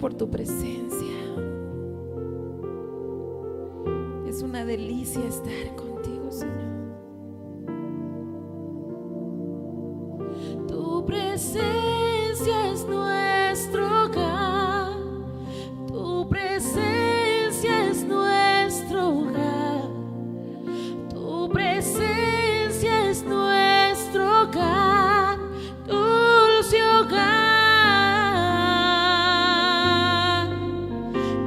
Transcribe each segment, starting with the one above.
por tu presencia. Es una delicia estar contigo, Señor. Tu presencia es nuestro hogar. Tu presencia es nuestro hogar. Tu presencia es nuestro hogar, dulce hogar.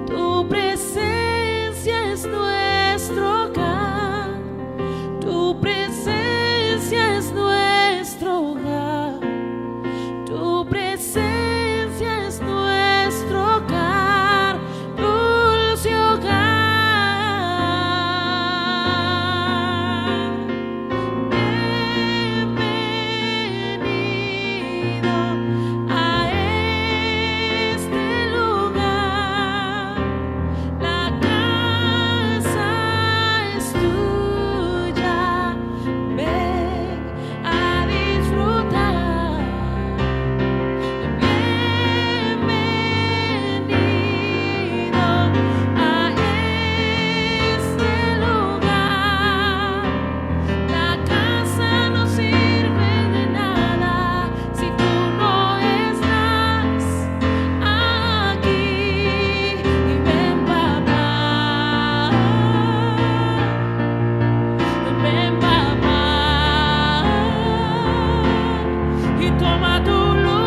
Tu presencia es nuestro hogar. Tu presencia es nuestro hogar. Tu presencia es nuestro hogar, dulce hogar. Bienvenido a este lugar. La casa es tuya. Ven a disfrutar. Bienvenido a este lugar. La casa no sirve de nada si tú no estás aquí. Y ven, papá, y toma tu lugar.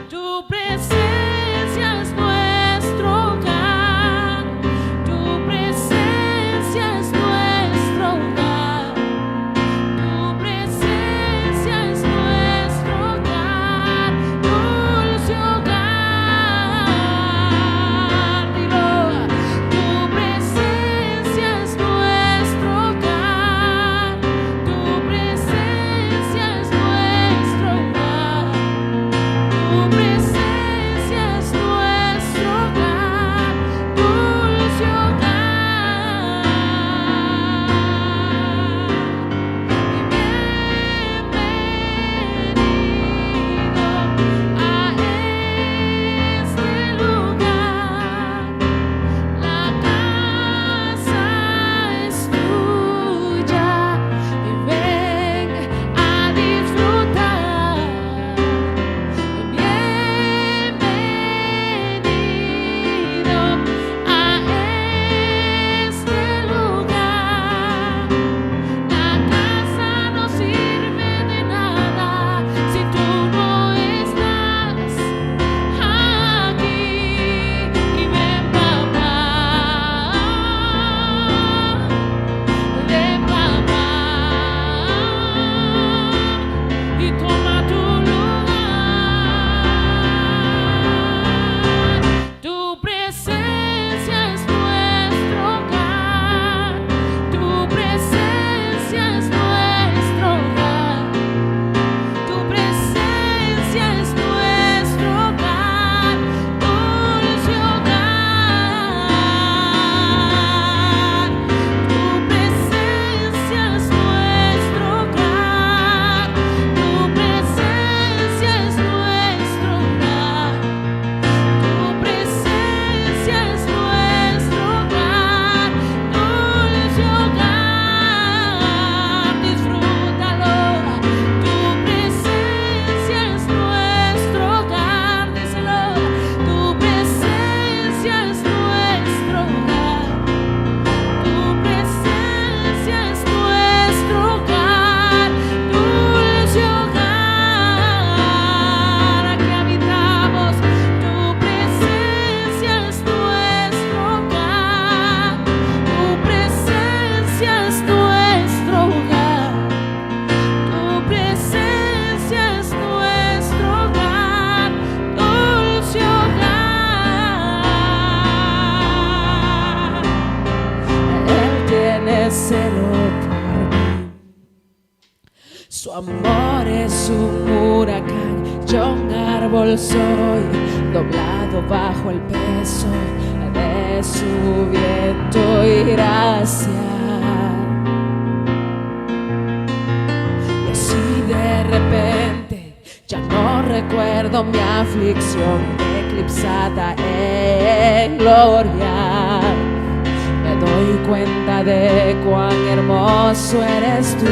Tu presencia es nuestro hogar. Tu presencia es nuestro hogar. Tu presencia es nuestro hogar, dulce hogar. Dilo. Tu presencia es nuestro hogar. Tu presencia es nuestro hogar. Tu presencia es nuestro hogar, dulce hogar. Bienvenido a este lugar. La casa es tuya y ven a disfrutar. Bienvenido a este lugar. La casa no sirve de nada si tú no estás aquí. Y ven, papá, y toma tu lugar. Tu presencia es nuestro hogar. Tu presencia es nuestro hogar. Tu presencia es nuestro hogar, dulce hogar. Tu presencia es nuestro hogar. Tu presencia es nuestro hogar. Tu presencia es nuestro hogar, dulce hogar. Disfrútalo. Tu presencia es nuestro hogar. Díselo. Tu presencia es nuestro hogar. Tu presencia es nuestro hogar, dulce hogar. Aquí habitamos. Tu presencia es nuestro hogar. Tu presencia es nuestro hogar. Tu presencia es nuestro hogar, dulce hogar. Él tiene celo por mí. Su amor es un huracán. Yo un árbol soy, doblado bajo el peso de su viento y gracia. Y así de repente ya no recuerdo mi aflicción, eclipsada en gloria. Me doy cuenta de cuán hermoso eres tú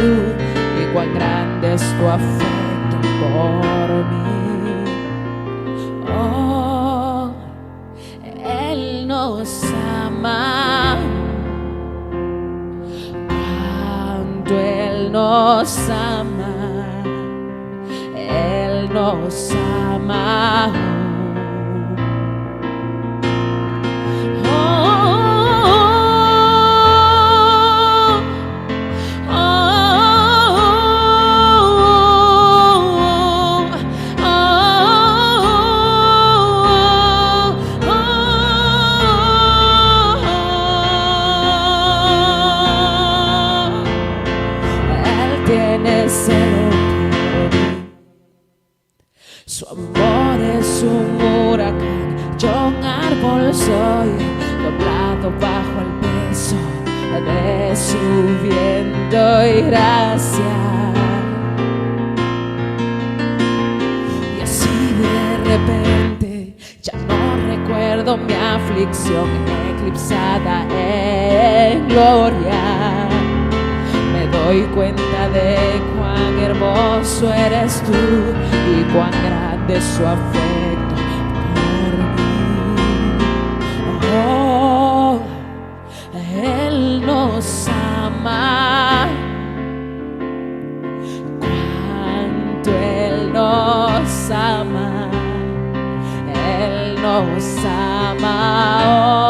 y cuán grande es tu afecto por mí. Oh, Él nos ama, cuánto Él nos ama, Él nos ama. Tiene celo por mí. Su amor es un huracán, yo un árbol soy, doblado bajo el peso de su viento y gracia. Y así de repente ya no recuerdo mi aflicción, eclipsada en gloria. Me doy cuenta de cuán hermoso eres tú y cuán grande es su afecto por mí. Oh, Él nos ama, cuánto Él nos ama, Él nos ama. Oh,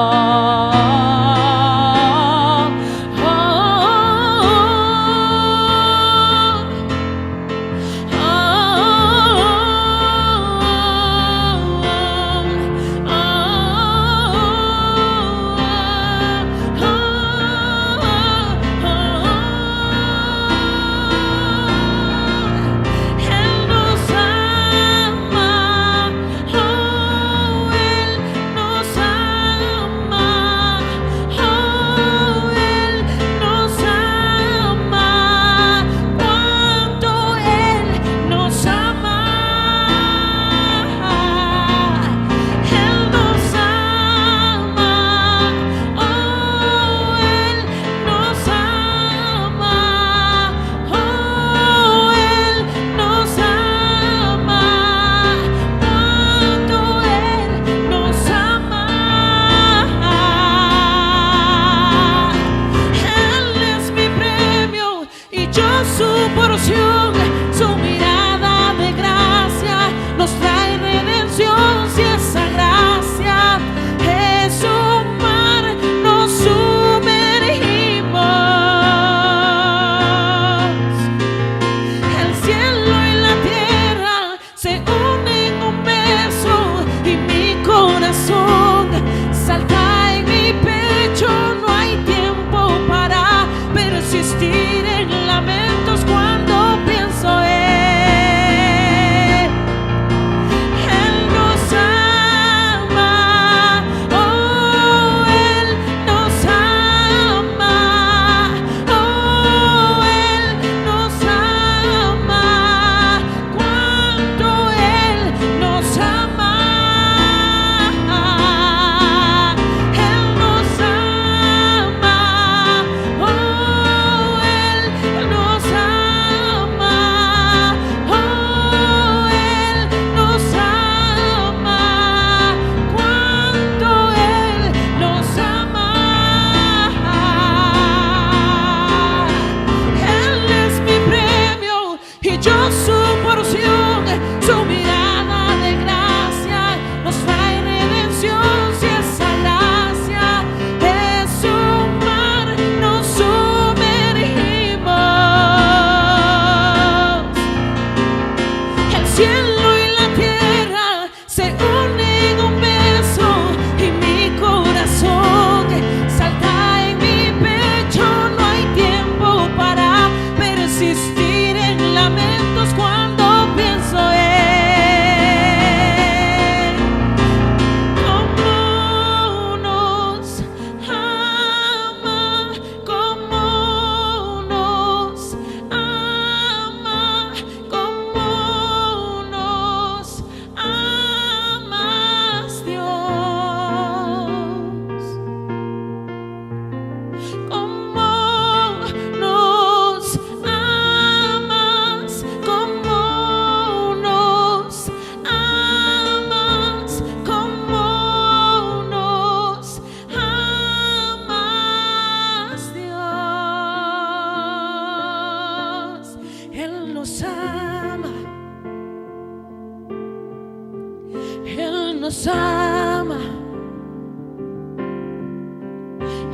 nos ama.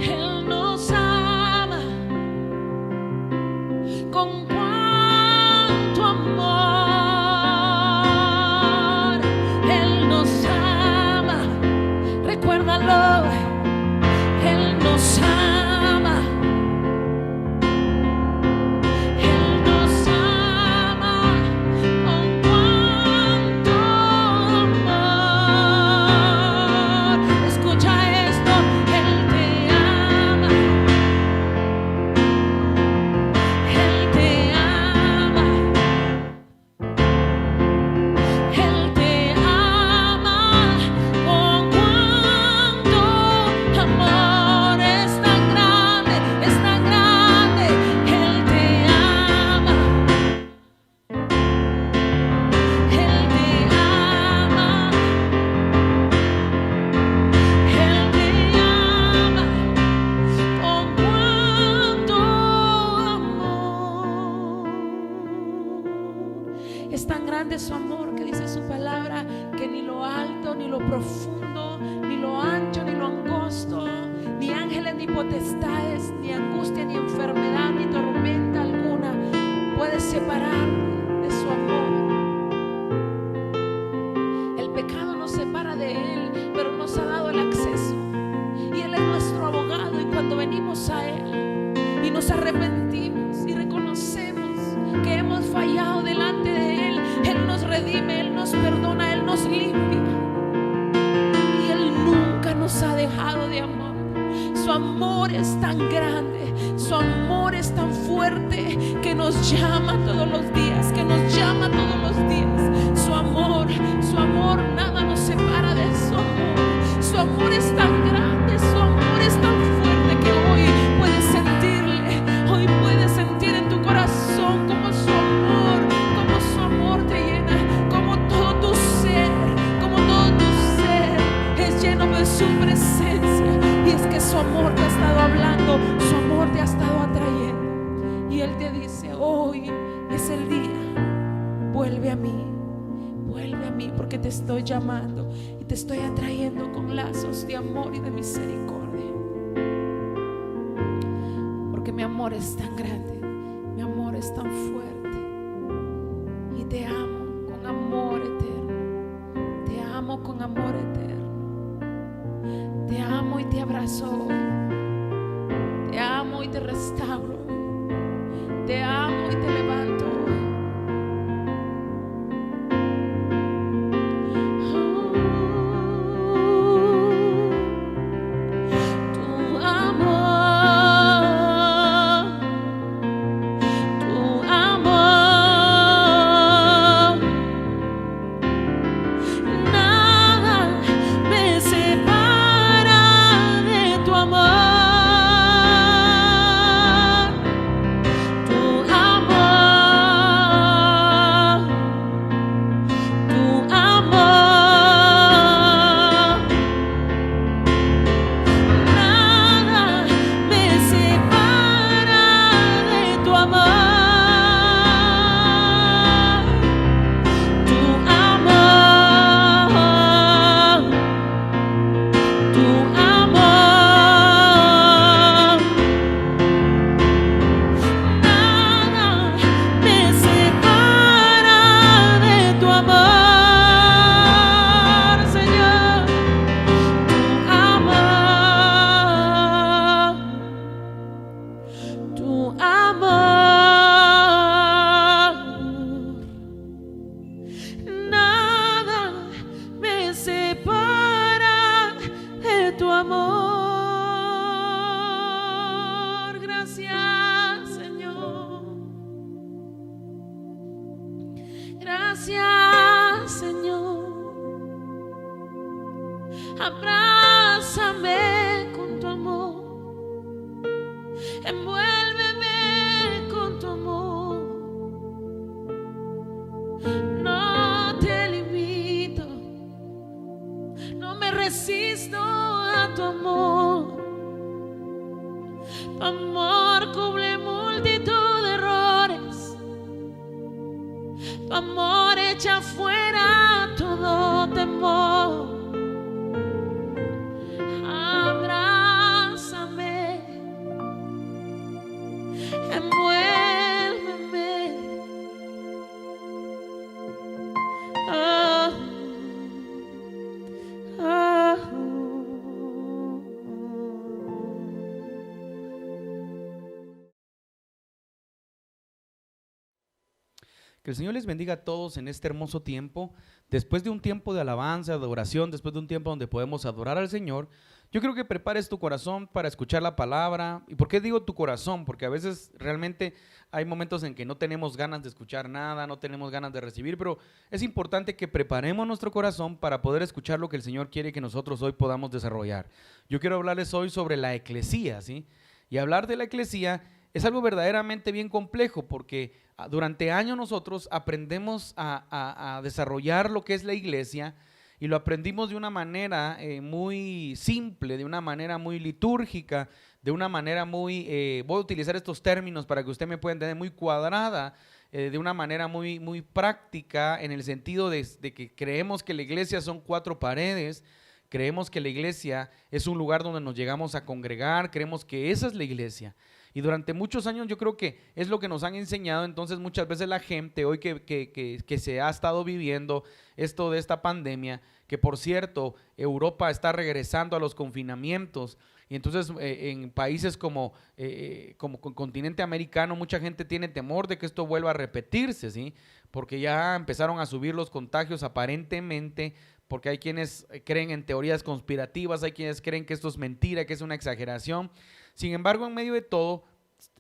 Él nos ama. Con cuánto amor. Él nos ama. Recuérdalo. Él nos ama. Es tan grande su amor que dice su palabra que ni lo alto, ni lo profundo, ni lo ancho, ni lo angosto, ni ángeles, ni potestades, ni angustia, ni enfermedad, ni tormenta alguna puede separar de su amor. El pecado nos separa de Él, pero nos ha dado el acceso. Y Él es nuestro abogado. Y cuando venimos a Él y nos arrepentimos y reconocemos que hemos fallado delante de Él, Él nos redime, Él nos perdona, Él nos limpia. Y Él nunca nos ha dejado de amar. Su amor es tan grande, su amor es tan fuerte que nos llama todos los días, que nos llama todos los días. Su amor, nada nos separa de su amor. Su amor es tan grande, su amor es tan fuerte que hoy puedes sentirle, hoy puedes sentir en tu corazón como su amor te llena, como todo tu ser es lleno de su presencia. Y es que su amor te ha estado hablando, su amor te ha estado atrayendo. Y Él te dice: hoy es el día, vuelve a mí, porque te estoy llamando y te estoy atrayendo con lazos de amor y de misericordia. Porque mi amor es tan grande, mi amor es tan fuerte, y te amo con amor eterno, te amo con amor eterno, te amo y te abrazo hoy, te amo y te restauro, te amo y te levanto hoy. Gracias, Señor. Abrázame con tu amor, envuélveme con tu amor. No te limito, no me resisto a tu amor. Tu amor cubre multitud de errores. Tu amor echa fuera todo temor. Que el Señor les bendiga a todos en este hermoso tiempo. Después de un tiempo de alabanza, de oración, después de un tiempo donde podemos adorar al Señor, yo creo que prepares tu corazón para escuchar la palabra. ¿Y por qué digo tu corazón? Porque a veces realmente hay momentos en que no tenemos ganas de escuchar nada, no tenemos ganas de recibir, pero es importante que preparemos nuestro corazón para poder escuchar lo que el Señor quiere que nosotros hoy podamos desarrollar. Yo quiero hablarles hoy sobre la eclesía, ¿sí? Y hablar de la eclesía es algo verdaderamente bien complejo porque durante años nosotros aprendemos a desarrollar lo que es la iglesia y lo aprendimos de una manera muy simple, de una manera muy litúrgica, de una manera muy, voy a utilizar estos términos para que usted me pueda entender, muy cuadrada, de una manera muy práctica en el sentido de que creemos que la iglesia son 4 paredes. Creemos que la iglesia es un lugar donde nos llegamos a congregar, creemos que esa es la iglesia. Y durante muchos años yo creo que es lo que nos han enseñado. Entonces muchas veces la gente hoy que se ha estado viviendo esto de esta pandemia, que por cierto Europa está regresando a los confinamientos, y entonces en países como el continente americano mucha gente tiene temor de que esto vuelva a repetirse, ¿sí? Porque ya empezaron a subir los contagios aparentemente, porque hay quienes creen en teorías conspirativas, hay quienes creen que esto es mentira, que es una exageración. Sin embargo, en medio de todo,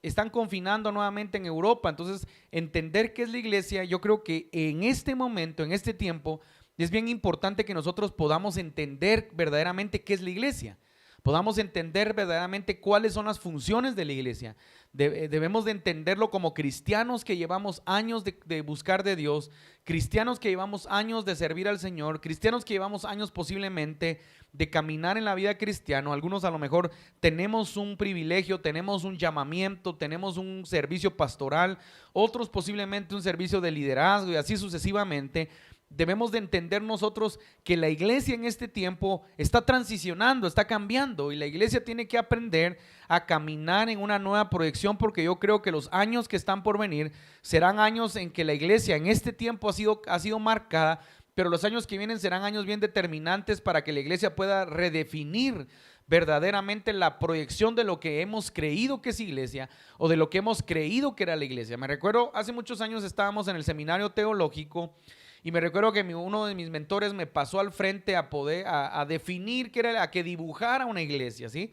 están confinando nuevamente en Europa. Entonces, entender qué es la iglesia, yo creo que en este momento, en este tiempo, es bien importante que nosotros podamos entender verdaderamente qué es la iglesia. Podamos entender verdaderamente cuáles son las funciones de la iglesia. Debemos de entenderlo como cristianos que llevamos años de buscar de Dios, cristianos que llevamos años de servir al Señor, cristianos que llevamos años posiblemente de caminar en la vida cristiana. Algunos a lo mejor tenemos un privilegio, tenemos un llamamiento, tenemos un servicio pastoral, otros posiblemente un servicio de liderazgo y así sucesivamente. Debemos de entender nosotros que la iglesia en este tiempo está transicionando, está cambiando, y la iglesia tiene que aprender a caminar en una nueva proyección, porque yo creo que los años que están por venir serán años en que la iglesia en este tiempo ha sido marcada, pero los años que vienen serán años bien determinantes para que la iglesia pueda redefinir verdaderamente la proyección de lo que hemos creído que es iglesia o de lo que hemos creído que era la iglesia. Me recuerdo, hace muchos años estábamos en el seminario teológico. Y me recuerdo que uno de mis mentores me pasó al frente a definir qué era, a que dibujara una iglesia, ¿sí?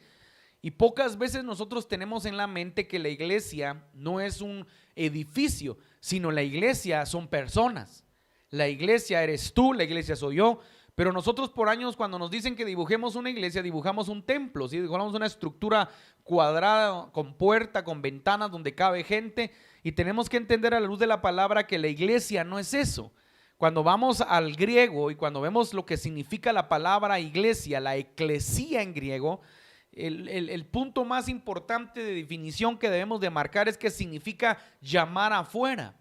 Y pocas veces nosotros tenemos en la mente que la iglesia no es un edificio, sino la iglesia son personas. La iglesia eres tú, la iglesia soy yo. Pero nosotros por años, cuando nos dicen que dibujemos una iglesia, dibujamos un templo, ¿sí? Dibujamos una estructura cuadrada, con puerta, con ventanas, donde cabe gente. Y tenemos que entender a la luz de la palabra que la iglesia no es eso. Cuando vamos al griego y cuando vemos lo que significa la palabra iglesia, la eclesía en griego, el punto más importante de definición que debemos de marcar es que significa llamar afuera,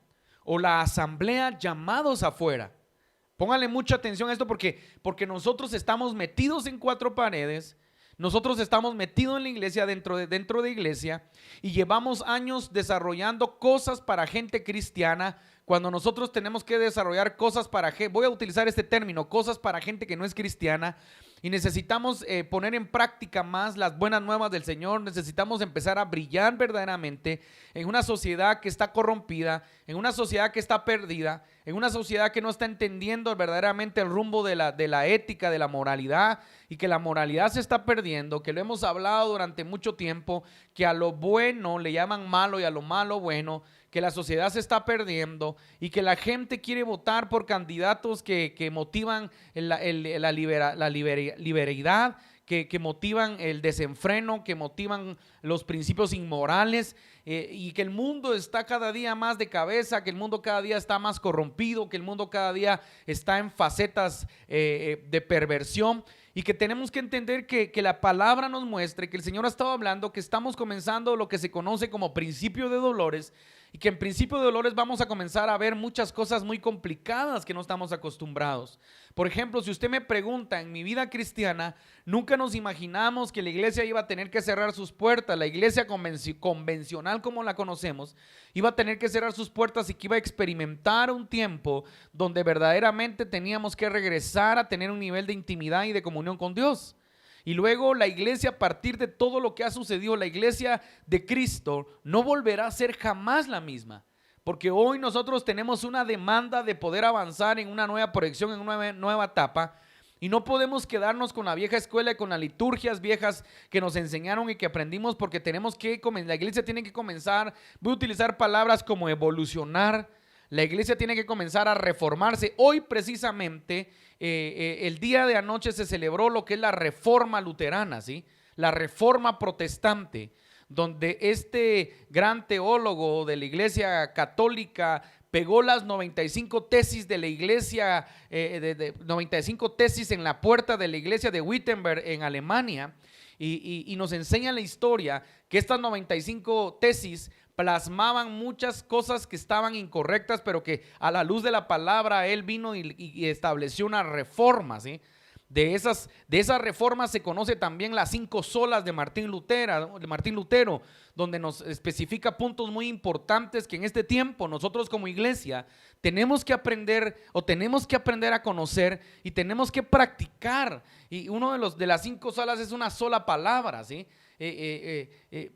o la asamblea llamados afuera. Póngale mucha atención a esto porque nosotros estamos metidos en 4 paredes. Nosotros estamos metidos en la iglesia, dentro de iglesia, y llevamos años desarrollando cosas para gente cristiana, cuando nosotros tenemos que desarrollar cosas para gente, voy a utilizar este término, cosas para gente que no es cristiana, y necesitamos poner en práctica más las buenas nuevas del Señor. Necesitamos empezar a brillar verdaderamente en una sociedad que está corrompida, en una sociedad que está perdida, en una sociedad que no está entendiendo verdaderamente el rumbo de la ética, de la moralidad, y que la moralidad se está perdiendo, que lo hemos hablado durante mucho tiempo, que a lo bueno le llaman malo y a lo malo bueno, que la sociedad se está perdiendo y que la gente quiere votar por candidatos que motivan la liberalidad, que motivan el desenfreno, que motivan los principios inmorales, y que el mundo está cada día más de cabeza, que el mundo cada día está más corrompido, que el mundo cada día está en facetas de perversión. Y que tenemos que entender que la palabra nos muestre, que el Señor ha estado hablando, que estamos comenzando lo que se conoce como principio de dolores, y que en principio de dolores vamos a comenzar a ver muchas cosas muy complicadas que no estamos acostumbrados. Por ejemplo, si usted me pregunta, en mi vida cristiana, nunca nos imaginamos que la iglesia iba a tener que cerrar sus puertas. La iglesia convencional como la conocemos iba a tener que cerrar sus puertas y que iba a experimentar un tiempo donde verdaderamente teníamos que regresar a tener un nivel de intimidad y de comunión con Dios. Y luego la iglesia, a partir de todo lo que ha sucedido, la iglesia de Cristo no volverá a ser jamás la misma. porque hoy nosotros tenemos una demanda de poder avanzar en una nueva proyección, en una nueva etapa, y no podemos quedarnos con la vieja escuela y con las liturgias viejas que nos enseñaron y que aprendimos, porque tenemos que, la iglesia tiene que comenzar, voy a utilizar palabras como evolucionar, la iglesia tiene que comenzar a reformarse. Hoy precisamente, el día de anoche se celebró lo que es la reforma luterana, ¿sí? La reforma protestante, donde este gran teólogo de la iglesia católica pegó las 95 tesis de la iglesia, 95 tesis en la puerta de la iglesia de Wittenberg en Alemania, y nos enseña la historia que estas 95 tesis plasmaban muchas cosas que estaban incorrectas, pero que a la luz de la palabra él vino y estableció una reforma, ¿sí? De esas reformas se conoce también las 5 solas de Martín Lutero, donde nos especifica puntos muy importantes que en este tiempo nosotros como iglesia tenemos que aprender a conocer y tenemos que practicar. Y uno de las 5 solas es una sola palabra, ¿sí?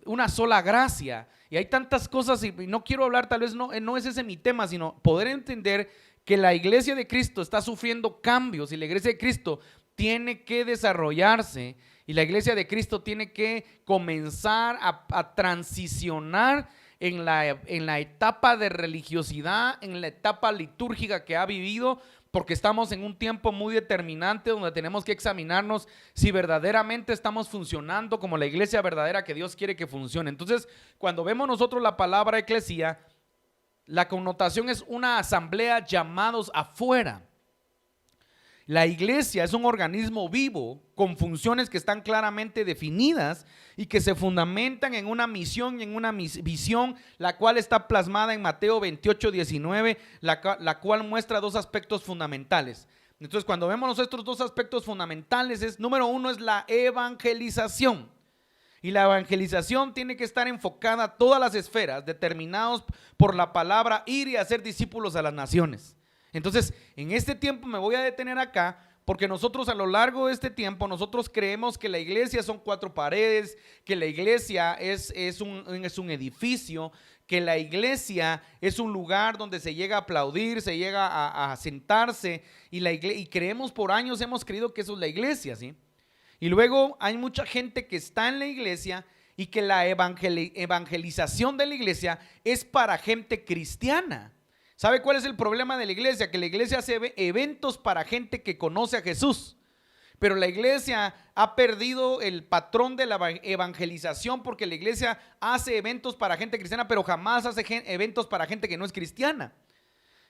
Una sola gracia. Y hay tantas cosas, y no quiero hablar, tal vez no es ese mi tema, sino poder entender que la iglesia de Cristo está sufriendo cambios y la iglesia de Cristo tiene que desarrollarse y la iglesia de Cristo tiene que comenzar a transicionar en la etapa de religiosidad, en la etapa litúrgica que ha vivido, porque estamos en un tiempo muy determinante donde tenemos que examinarnos si verdaderamente estamos funcionando como la iglesia verdadera que Dios quiere que funcione. Entonces, cuando vemos nosotros la palabra eclesía, la connotación es una asamblea llamados afuera. La iglesia es un organismo vivo con funciones que están claramente definidas y que se fundamentan en una misión y en una visión, la cual está plasmada en Mateo 28:19, la cual muestra 2 aspectos fundamentales. Entonces, cuando vemos estos 2 aspectos fundamentales, número 1 es la evangelización. Y la evangelización tiene que estar enfocada a todas las esferas, determinados por la palabra ir y hacer discípulos a las naciones. Entonces, en este tiempo me voy a detener acá, porque nosotros a lo largo de este tiempo, nosotros creemos que la iglesia son 4 paredes, que la iglesia es un edificio, que la iglesia es un lugar donde se llega a aplaudir, se llega a sentarse, y creemos por años, hemos creído que eso es la iglesia, ¿sí? Y luego hay mucha gente que está en la iglesia y que la evangelización de la iglesia es para gente cristiana. ¿Sabe cuál es el problema de la iglesia? Que la iglesia hace eventos para gente que conoce a Jesús, pero la iglesia ha perdido el patrón de la evangelización, porque la iglesia hace eventos para gente cristiana, pero jamás hace eventos para gente que no es cristiana.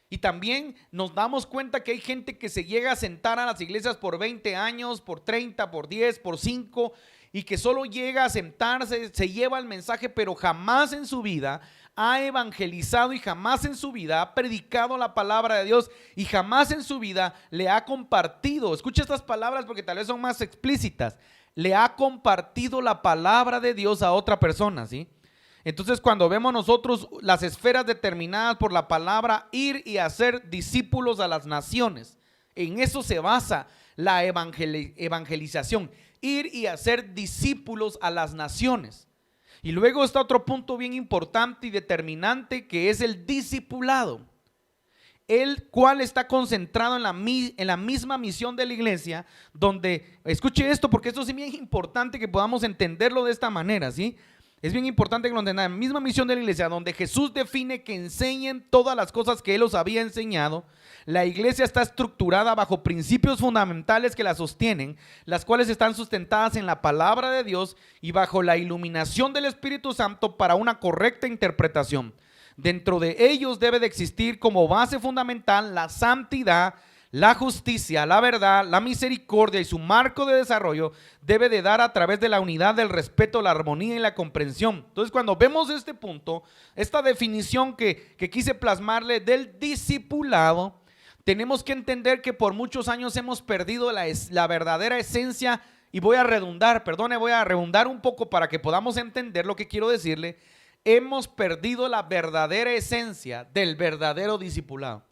Y también nos damos cuenta que hay gente que se llega a sentar a las iglesias por 20 años, por 30, por 10, por 5, y que solo llega a sentarse, se lleva el mensaje, pero jamás en su vida ha evangelizado y jamás en su vida ha predicado la palabra de Dios y jamás en su vida le ha compartido. Escucha estas palabras porque tal vez son más explícitas. Le ha compartido la palabra de Dios a otra persona, ¿sí? Entonces, cuando vemos nosotros las esferas determinadas por la palabra, ir y hacer discípulos a las naciones, en eso se basa la evangelización, ir y hacer discípulos a las naciones. Y luego está otro punto bien importante y determinante, que es el discipulado, el cual está concentrado en la misma misión de la iglesia, donde, escuche esto porque esto es bien importante que podamos entenderlo de esta manera, ¿sí? Es bien importante que lo entendan. La misma misión de la iglesia, donde Jesús define que enseñen todas las cosas que Él os había enseñado. La iglesia está estructurada bajo principios fundamentales que la sostienen, las cuales están sustentadas en la palabra de Dios y bajo la iluminación del Espíritu Santo para una correcta interpretación. Dentro de ellos debe de existir como base fundamental la santidad, la justicia, la verdad, la misericordia, y su marco de desarrollo debe de dar a través de la unidad, del respeto, la armonía y la comprensión. Entonces, cuando vemos este punto, esta definición que quise plasmarle del discipulado, tenemos que entender que por muchos años hemos perdido la verdadera esencia, y voy a redundar un poco para que podamos entender lo que quiero decirle. Hemos perdido la verdadera esencia del verdadero discipulado.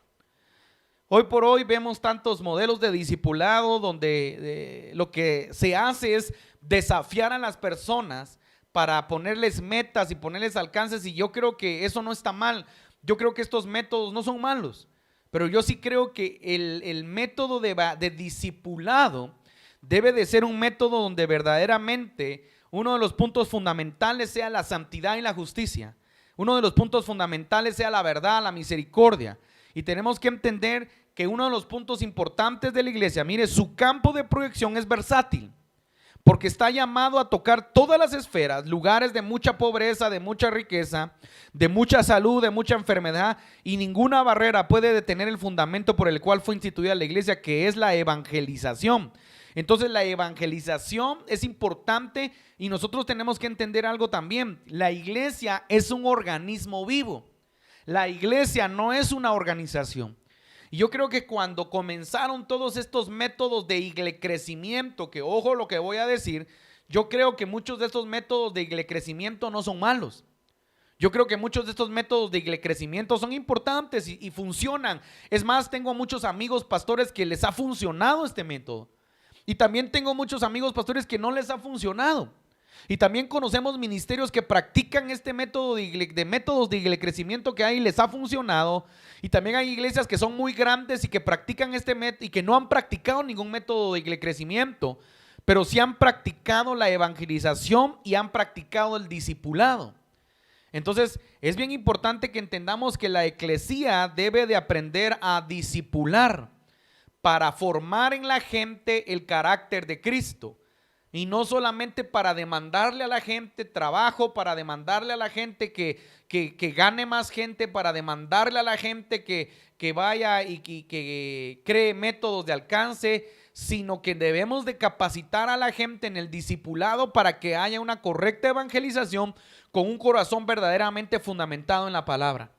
Hoy por hoy vemos tantos modelos de discipulado donde lo que se hace es desafiar a las personas para ponerles metas y ponerles alcances, y yo creo que eso no está mal. yo creo que estos métodos no son malos, pero yo sí creo que el método de discipulado debe de ser un método donde verdaderamente uno de los puntos fundamentales sea la santidad y la justicia. Uno de los puntos fundamentales sea la verdad, la misericordia. Y tenemos que entender que uno de los puntos importantes de la iglesia, mire, su campo de proyección es versátil, porque está llamado a tocar todas las esferas, lugares de mucha pobreza, de mucha riqueza, de mucha salud, de mucha enfermedad, y ninguna barrera puede detener el fundamento por el cual fue instituida la iglesia, que es la evangelización. Entonces la evangelización es importante y nosotros tenemos que entender algo también. La iglesia es un organismo vivo. La iglesia no es una organización. Y yo creo que cuando comenzaron todos estos métodos de crecimiento, que ojo lo que voy a decir, yo creo que muchos de estos métodos de crecimiento no son malos. Yo creo que muchos de estos métodos de crecimiento son importantes y funcionan. Es más, tengo muchos amigos pastores que les ha funcionado este método. Y también tengo muchos amigos pastores que no les ha funcionado. Y también conocemos ministerios que practican este método de métodos de crecimiento que hay y les ha funcionado. Y también hay iglesias que son muy grandes y que practican este método y que no han practicado ningún método de crecimiento, pero sí han practicado la evangelización y han practicado el discipulado. Entonces es bien importante que entendamos que la eclesía debe de aprender a discipular para formar en la gente el carácter de Cristo. Y no solamente para demandarle a la gente trabajo, para demandarle a la gente que gane más gente, para demandarle a la gente que vaya y que cree métodos de alcance, sino que debemos de capacitar a la gente en el discipulado para que haya una correcta evangelización con un corazón verdaderamente fundamentado en la palabra.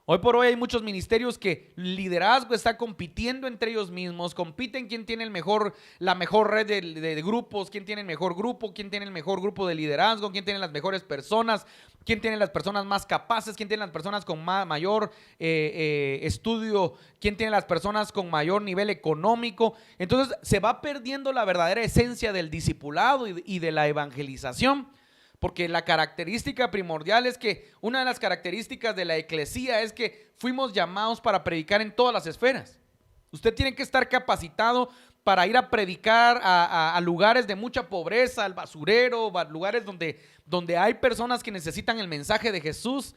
Hoy por hoy hay muchos ministerios que liderazgo está compitiendo entre ellos mismos, compiten quién tiene la mejor red de grupos, quién tiene el mejor grupo, quién tiene el mejor grupo de liderazgo, quién tiene las mejores personas, quién tiene las personas más capaces, quién tiene las personas con mayor estudio, quién tiene las personas con mayor nivel económico. Entonces se va perdiendo la verdadera esencia del discipulado y de la evangelización. Porque la característica primordial es que una de las características de la eclesía es que fuimos llamados para predicar en todas las esferas. Usted tiene que estar capacitado para ir a predicar a lugares de mucha pobreza, al basurero, lugares donde hay personas que necesitan el mensaje de Jesús,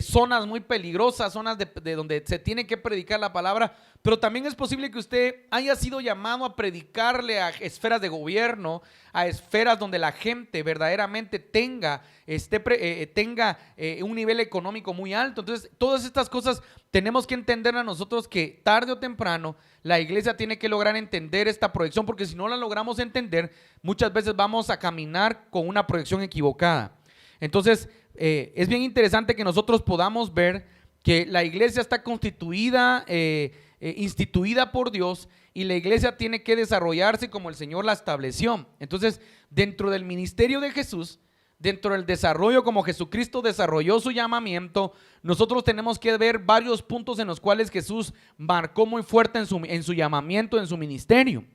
zonas muy peligrosas, zonas de donde se tiene que predicar la palabra. Pero también es posible que usted haya sido llamado a predicarle a esferas de gobierno, a esferas donde la gente verdaderamente tenga un nivel económico muy alto. Entonces, todas estas cosas tenemos que entender a nosotros que tarde o temprano la iglesia tiene que lograr entender esta proyección, porque si no la logramos entender, muchas veces vamos a caminar con una proyección equivocada. Entonces, es bien interesante que nosotros podamos ver que la iglesia está constituida, instituida por Dios, y la iglesia tiene que desarrollarse como el Señor la estableció. Entonces, dentro del ministerio de Jesús, dentro del desarrollo como Jesucristo desarrolló su llamamiento, nosotros tenemos que ver varios puntos en los cuales Jesús marcó muy fuerte en su llamamiento, en su ministerio.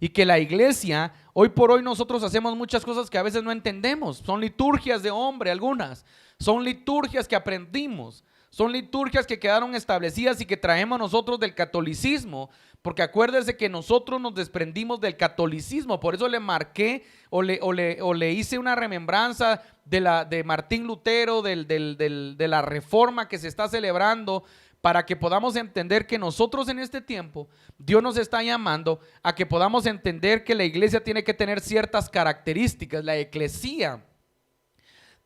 Y que la iglesia, hoy por hoy nosotros hacemos muchas cosas que a veces no entendemos. Son liturgias de hombre algunas, son liturgias que aprendimos, son liturgias que quedaron establecidas y que traemos nosotros del catolicismo, porque acuérdese que nosotros nos desprendimos del catolicismo. Por eso le marqué o le hice una remembranza de Martín Lutero, de la reforma que se está celebrando, para que podamos entender que nosotros en este tiempo, Dios nos está llamando a que podamos entender que la iglesia tiene que tener ciertas características. La eclesía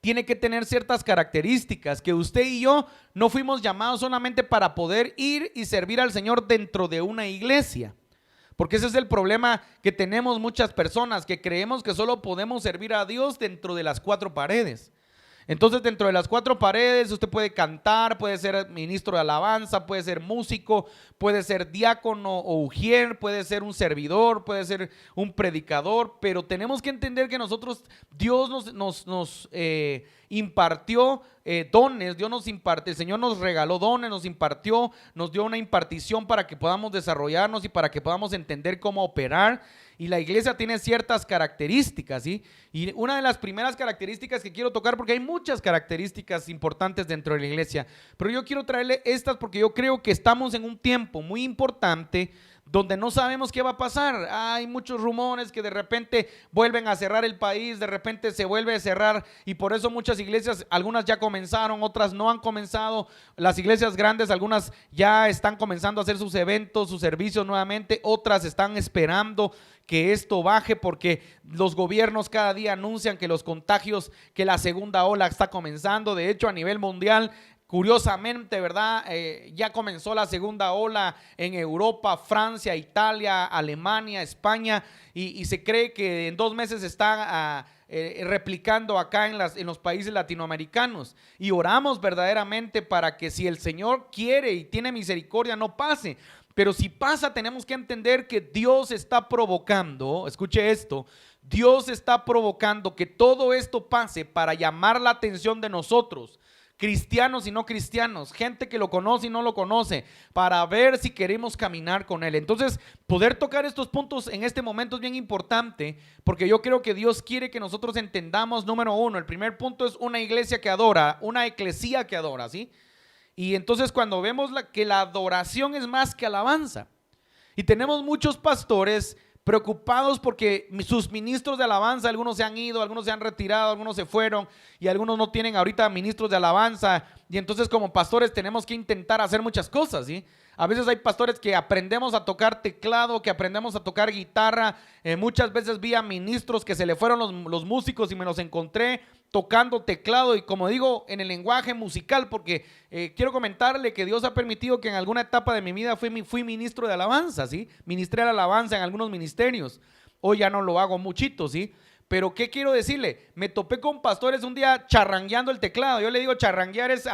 tiene que tener ciertas características, que usted y yo no fuimos llamados solamente para poder ir y servir al Señor dentro de una iglesia. Porque ese es el problema que tenemos muchas personas, que creemos que solo podemos servir a Dios dentro de las cuatro paredes. Entonces, dentro de las cuatro paredes usted puede cantar, puede ser ministro de alabanza, puede ser músico, puede ser diácono o ujier, puede ser un servidor, puede ser un predicador, pero tenemos que entender que Dios nos impartió dones, el Señor nos regaló dones, nos dio una impartición para que podamos desarrollarnos y para que podamos entender cómo operar. y la iglesia tiene ciertas características, ¿sí? Y una de las primeras características que quiero tocar, porque hay muchas características importantes dentro de la iglesia, pero yo quiero traerle estas porque yo creo que estamos en un tiempo muy importante donde no sabemos qué va a pasar. Hay muchos rumores que de repente vuelven a cerrar el país, de repente se vuelve a cerrar, y por eso muchas iglesias, algunas ya comenzaron, otras no han comenzado. Las iglesias grandes, algunas ya están comenzando a hacer sus eventos, sus servicios nuevamente, otras están esperando que esto baje porque los gobiernos cada día anuncian que los contagios, que la segunda ola está comenzando. De hecho, a nivel mundial, curiosamente, ¿verdad? Ya comenzó la segunda ola en Europa, Francia, Italia, Alemania, España, y se cree que en 2 meses está replicando acá en los países latinoamericanos. Y oramos verdaderamente para que, si el Señor quiere y tiene misericordia, no pase. Pero si pasa, tenemos que entender que Dios está provocando, escuche esto, Dios está provocando que todo esto pase para llamar la atención de nosotros, cristianos y no cristianos, gente que lo conoce y no lo conoce, para ver si queremos caminar con Él. Entonces, poder tocar estos puntos en este momento es bien importante, porque yo creo que Dios quiere que nosotros entendamos, número uno, el primer punto es una iglesia que adora, una eclesía que adora, ¿sí? Y entonces cuando vemos que la adoración es más que alabanza, y tenemos muchos pastores preocupados porque sus ministros de alabanza, algunos se han ido, algunos se han retirado, algunos se fueron, y algunos no tienen ahorita ministros de alabanza, y entonces como pastores tenemos que intentar hacer muchas cosas, ¿sí? A veces hay pastores que aprendemos a tocar teclado, que aprendemos a tocar guitarra. Muchas veces vi a ministros que se le fueron los músicos y me los encontré tocando teclado, y como digo, en el lenguaje musical, porque quiero comentarle que Dios ha permitido que en alguna etapa de mi vida fui ministro de alabanza, ¿sí? Ministré la alabanza en algunos ministerios. Hoy ya no lo hago muchito, ¿sí? Pero ¿qué quiero decirle? Me topé con pastores un día charrangueando el teclado. Yo le digo, charranguear es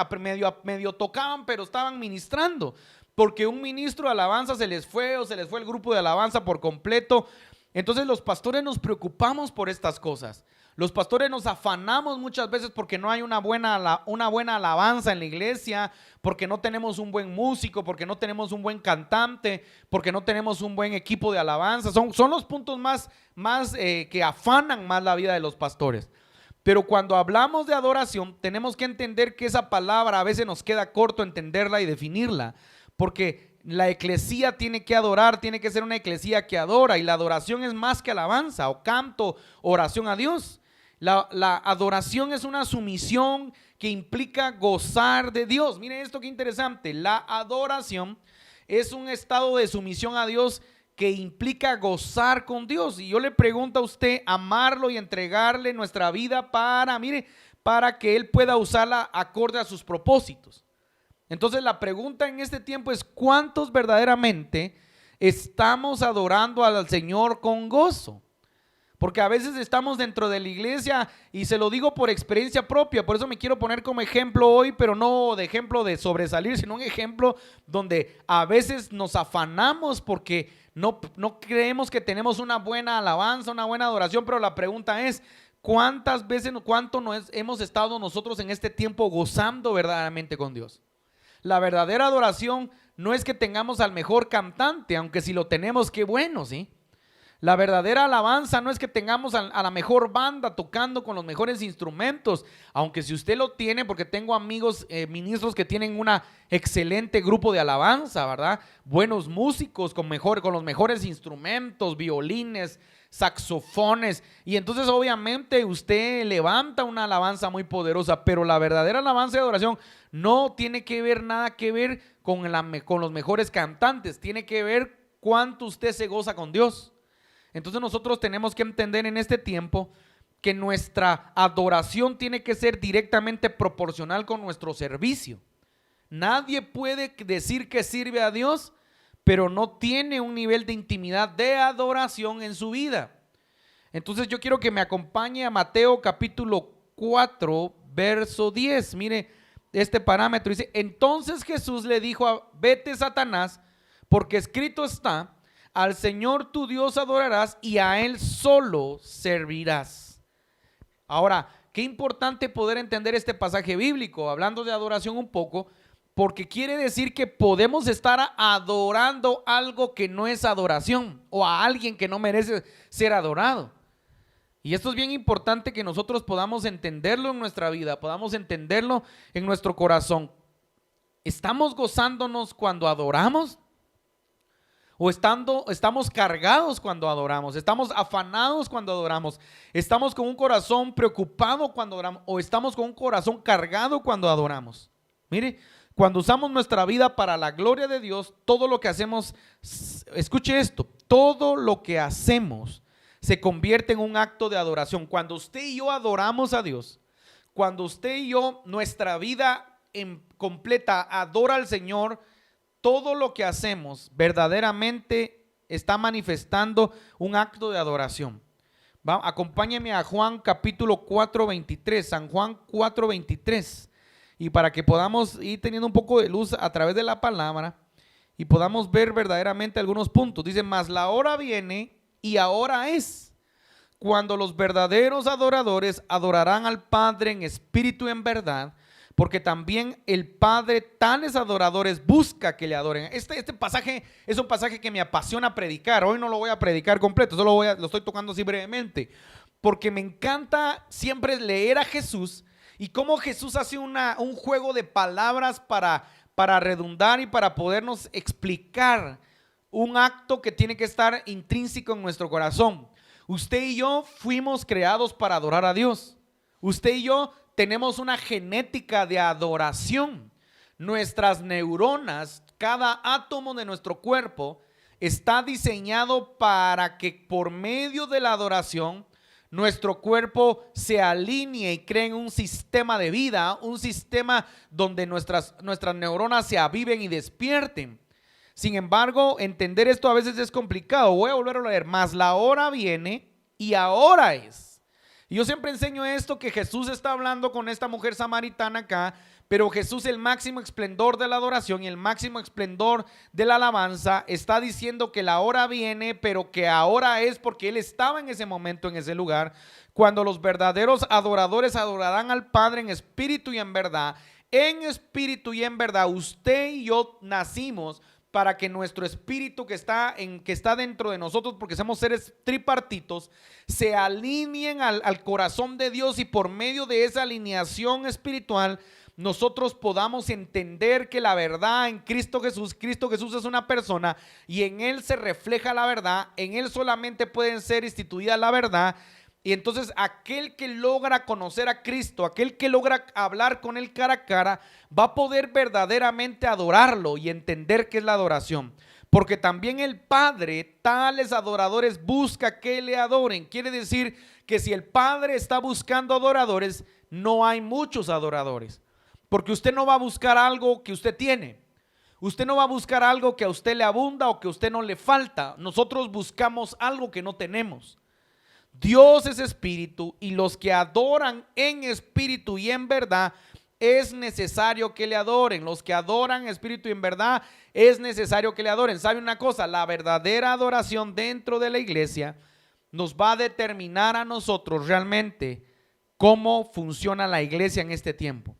medio tocaban, pero estaban ministrando, porque un ministro de alabanza se les fue, o se les fue el grupo de alabanza por completo. Entonces los pastores nos preocupamos por estas cosas. Los pastores nos afanamos muchas veces porque no hay una buena alabanza en la iglesia, porque no tenemos un buen músico, porque no tenemos un buen cantante, porque no tenemos un buen equipo de alabanza. Son los puntos más que afanan más la vida de los pastores. Pero cuando hablamos de adoración, tenemos que entender que esa palabra a veces nos queda corto entenderla y definirla, porque la eclesía tiene que adorar, tiene que ser una eclesía que adora, y la adoración es más que alabanza o canto, oración a Dios. La adoración es una sumisión que implica gozar de Dios. Miren esto, qué interesante. La adoración es un estado de sumisión a Dios que implica gozar con Dios. Y yo le pregunto a usted, amarlo y entregarle nuestra vida para que Él pueda usarla acorde a sus propósitos. Entonces la pregunta en este tiempo es: ¿cuántos verdaderamente estamos adorando al Señor con gozo? Porque a veces estamos dentro de la iglesia, y se lo digo por experiencia propia, por eso me quiero poner como ejemplo hoy, pero no de ejemplo de sobresalir, sino un ejemplo donde a veces nos afanamos porque no creemos que tenemos una buena alabanza, una buena adoración. Pero la pregunta es: ¿cuántas veces, hemos estado nosotros en este tiempo gozando verdaderamente con Dios? La verdadera adoración no es que tengamos al mejor cantante, aunque si lo tenemos, qué bueno, ¿sí? La verdadera alabanza no es que tengamos a la mejor banda tocando con los mejores instrumentos, aunque si usted lo tiene, porque tengo amigos ministros que tienen una excelente grupo de alabanza, ¿verdad? Buenos músicos con los mejores instrumentos, violines, saxofones, y entonces obviamente usted levanta una alabanza muy poderosa. Pero la verdadera alabanza y adoración no tiene nada que ver con los mejores cantantes, tiene que ver cuánto usted se goza con Dios. Entonces nosotros tenemos que entender en este tiempo que nuestra adoración tiene que ser directamente proporcional con nuestro servicio. Nadie puede decir que sirve a Dios, pero no tiene un nivel de intimidad de adoración en su vida. Entonces yo quiero que me acompañe a Mateo capítulo 4, verso 10. Mire este parámetro, dice: entonces Jesús le dijo: vete, Satanás, porque escrito está, al Señor tu Dios adorarás y a Él solo servirás. Ahora, qué importante poder entender este pasaje bíblico, hablando de adoración un poco, porque quiere decir que podemos estar adorando algo que no es adoración o a alguien que no merece ser adorado. Y esto es bien importante que nosotros podamos entenderlo en nuestra vida, podamos entenderlo en nuestro corazón. ¿Estamos gozándonos cuando adoramos? ¿O estamos cargados cuando adoramos? ¿Estamos afanados cuando adoramos? ¿Estamos con un corazón preocupado cuando adoramos? ¿O estamos con un corazón cargado cuando adoramos? Mire, cuando usamos nuestra vida para la gloria de Dios, todo lo que hacemos, escuche esto, todo lo que hacemos se convierte en un acto de adoración. Cuando usted y yo adoramos a Dios, cuando usted y yo, nuestra vida en completa adora al Señor, todo lo que hacemos verdaderamente está manifestando un acto de adoración. Acompáñeme a Juan capítulo 4:23, San Juan 4:23, y para que podamos ir teniendo un poco de luz a través de la palabra y podamos ver verdaderamente algunos puntos. Dice, mas la hora viene y ahora es, cuando los verdaderos adoradores adorarán al Padre en espíritu y en verdad, porque también el Padre tales adoradores busca que le adoren. Este pasaje es un pasaje que me apasiona predicar. Hoy no lo voy a predicar completo, solo lo estoy tocando así brevemente, porque me encanta siempre leer a Jesús y cómo Jesús hace un juego de palabras para redundar y para podernos explicar un acto que tiene que estar intrínseco en nuestro corazón. Usted y yo fuimos creados para adorar a Dios. Usted y yo tenemos una genética de adoración. Nuestras neuronas, cada átomo de nuestro cuerpo está diseñado para que por medio de la adoración nuestro cuerpo se alinee y cree un sistema de vida, un sistema donde nuestras neuronas se aviven y despierten. Sin embargo, entender esto a veces es complicado. Voy a volver a leer, mas la hora viene y ahora es. Y yo siempre enseño esto, que Jesús está hablando con esta mujer samaritana acá, pero Jesús, el máximo esplendor de la adoración y el máximo esplendor de la alabanza, está diciendo que la hora viene, pero que ahora es, porque Él estaba en ese momento, en ese lugar, cuando los verdaderos adoradores adorarán al Padre en espíritu y en verdad. En espíritu y en verdad, usted y yo nacimos para que nuestro espíritu que está dentro de nosotros, porque somos seres tripartitos, se alineen al corazón de Dios, y por medio de esa alineación espiritual nosotros podamos entender que la verdad en Cristo Jesús es una persona y en Él se refleja la verdad, en Él solamente pueden ser instituidas la verdad. Y entonces aquel que logra conocer a Cristo, aquel que logra hablar con Él cara a cara, va a poder verdaderamente adorarlo y entender qué es la adoración. Porque también el Padre, tales adoradores, busca que le adoren. Quiere decir que si el Padre está buscando adoradores, no hay muchos adoradores. Porque usted no va a buscar algo que usted tiene. Usted no va a buscar algo que a usted le abunda o que a usted no le falta. Nosotros buscamos algo que no tenemos. Dios es espíritu, y los que adoran en espíritu y en verdad es necesario que le adoren. Los que adoran en espíritu y en verdad es necesario que le adoren. ¿Sabe una cosa? La verdadera adoración dentro de la iglesia nos va a determinar a nosotros realmente cómo funciona la iglesia en este tiempo.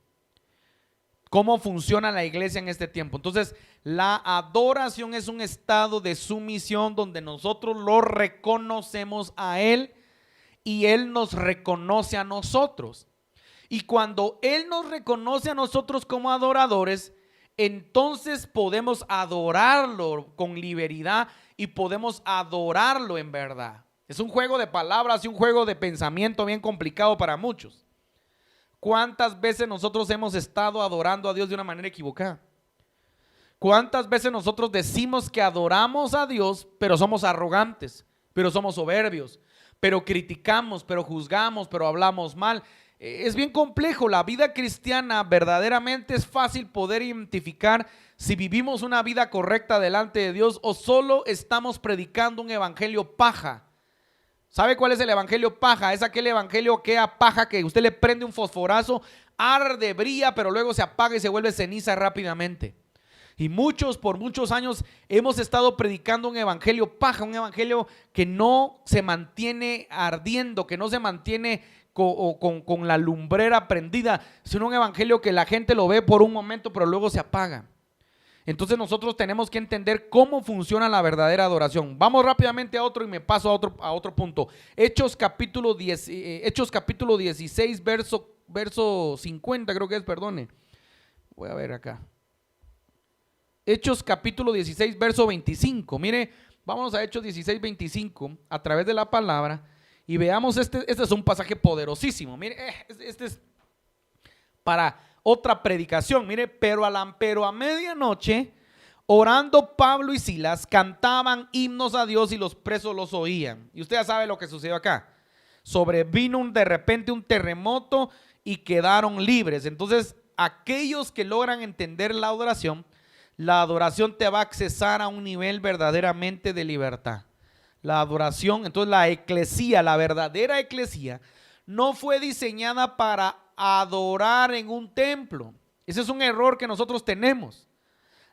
¿Cómo funciona la iglesia en este tiempo? Entonces, la adoración es un estado de sumisión donde nosotros lo reconocemos a Él y Él nos reconoce a nosotros. Y cuando Él nos reconoce a nosotros como adoradores, entonces podemos adorarlo con libertad y podemos adorarlo en verdad. Es un juego de palabras y un juego de pensamiento bien complicado para muchos. ¿Cuántas veces nosotros hemos estado adorando a Dios de una manera equivocada? ¿Cuántas veces nosotros decimos que adoramos a Dios, pero somos arrogantes, pero somos soberbios, pero criticamos, pero juzgamos, pero hablamos mal? Es bien complejo. La vida cristiana verdaderamente es fácil poder identificar si vivimos una vida correcta delante de Dios o solo estamos predicando un evangelio paja. ¿Sabe cuál es el evangelio paja? Es aquel evangelio que a paja que usted le prende un fosforazo, arde, brilla, pero luego se apaga y se vuelve ceniza rápidamente. Y por muchos años hemos estado predicando un evangelio paja, un evangelio que no se mantiene ardiendo, que no se mantiene con la lumbrera prendida, sino un evangelio que la gente lo ve por un momento, pero luego se apaga. Entonces nosotros tenemos que entender cómo funciona la verdadera adoración. Vamos rápidamente a otro y me paso a otro punto. Hechos capítulo 16, verso 50, creo que es, perdone. Voy a ver acá. Hechos capítulo 16, verso 25. Mire, vámonos a Hechos 16, 25 a través de la palabra y veamos, este es un pasaje poderosísimo. Mire, este es para otra predicación. Mire, pero a medianoche, orando Pablo y Silas, cantaban himnos a Dios y los presos los oían. Y usted ya sabe lo que sucedió acá. Sobrevino de repente un terremoto y quedaron libres. Entonces, aquellos que logran entender la adoración te va a accesar a un nivel verdaderamente de libertad. La adoración, entonces la eclesía, la verdadera eclesía, no fue diseñada para adorar en un templo. Ese es un error que nosotros tenemos.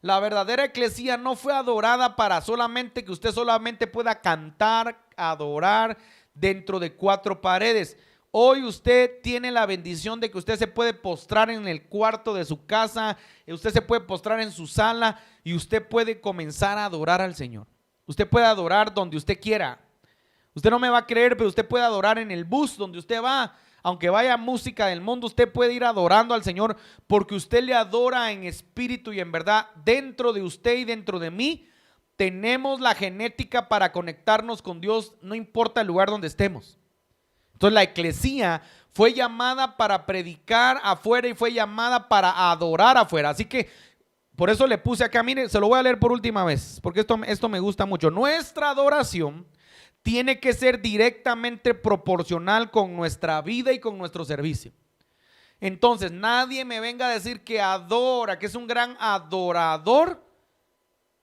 La verdadera eclesía no fue adorada para solamente que usted solamente pueda cantar, adorar dentro de cuatro paredes. Hoy usted tiene la bendición de que usted se puede postrar en el cuarto de su casa, usted se puede postrar en su sala y usted puede comenzar a adorar al Señor. Usted puede adorar donde usted quiera. Usted no me va a creer, pero usted puede adorar en el bus donde usted va. Aunque vaya música del mundo, usted puede ir adorando al Señor porque usted le adora en espíritu y en verdad. Dentro de usted y dentro de mí tenemos la genética para conectarnos con Dios, no importa el lugar donde estemos. Entonces la eclesía fue llamada para predicar afuera y fue llamada para adorar afuera. Así que por eso le puse acá, mire, se lo voy a leer por última vez, porque esto me gusta mucho. Nuestra adoración tiene que ser directamente proporcional con nuestra vida y con nuestro servicio. Entonces nadie me venga a decir que adora, que es un gran adorador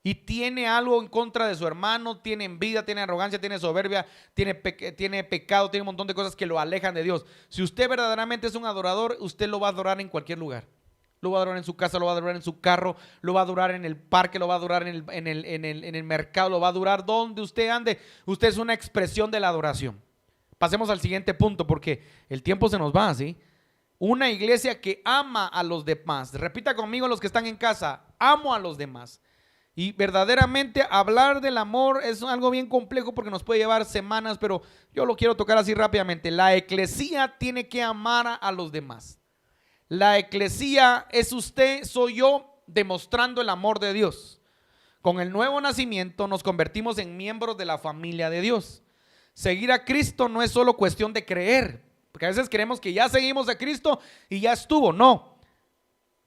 y tiene algo en contra de su hermano, tiene envidia, tiene arrogancia, tiene soberbia, tiene pecado, tiene un montón de cosas que lo alejan de Dios. Si usted verdaderamente es un adorador, usted lo va a adorar en cualquier lugar. Lo va a adorar en su casa, lo va a adorar en su carro, lo va a adorar en el parque, lo va a adorar en el mercado, lo va a adorar donde usted ande. Usted es una expresión de la adoración. Pasemos al siguiente punto porque el tiempo se nos va, ¿sí? Una iglesia que ama a los demás. Repita conmigo los que están en casa, amo a los demás. Y verdaderamente hablar del amor es algo bien complejo porque nos puede llevar semanas, pero yo lo quiero tocar así rápidamente. La eclesía tiene que amar a los demás. La eclesía es usted, soy yo, demostrando el amor de Dios. Con el nuevo nacimiento nos convertimos en miembros de la familia de Dios. Seguir a Cristo no es solo cuestión de creer, porque a veces creemos que ya seguimos a Cristo y ya estuvo. No,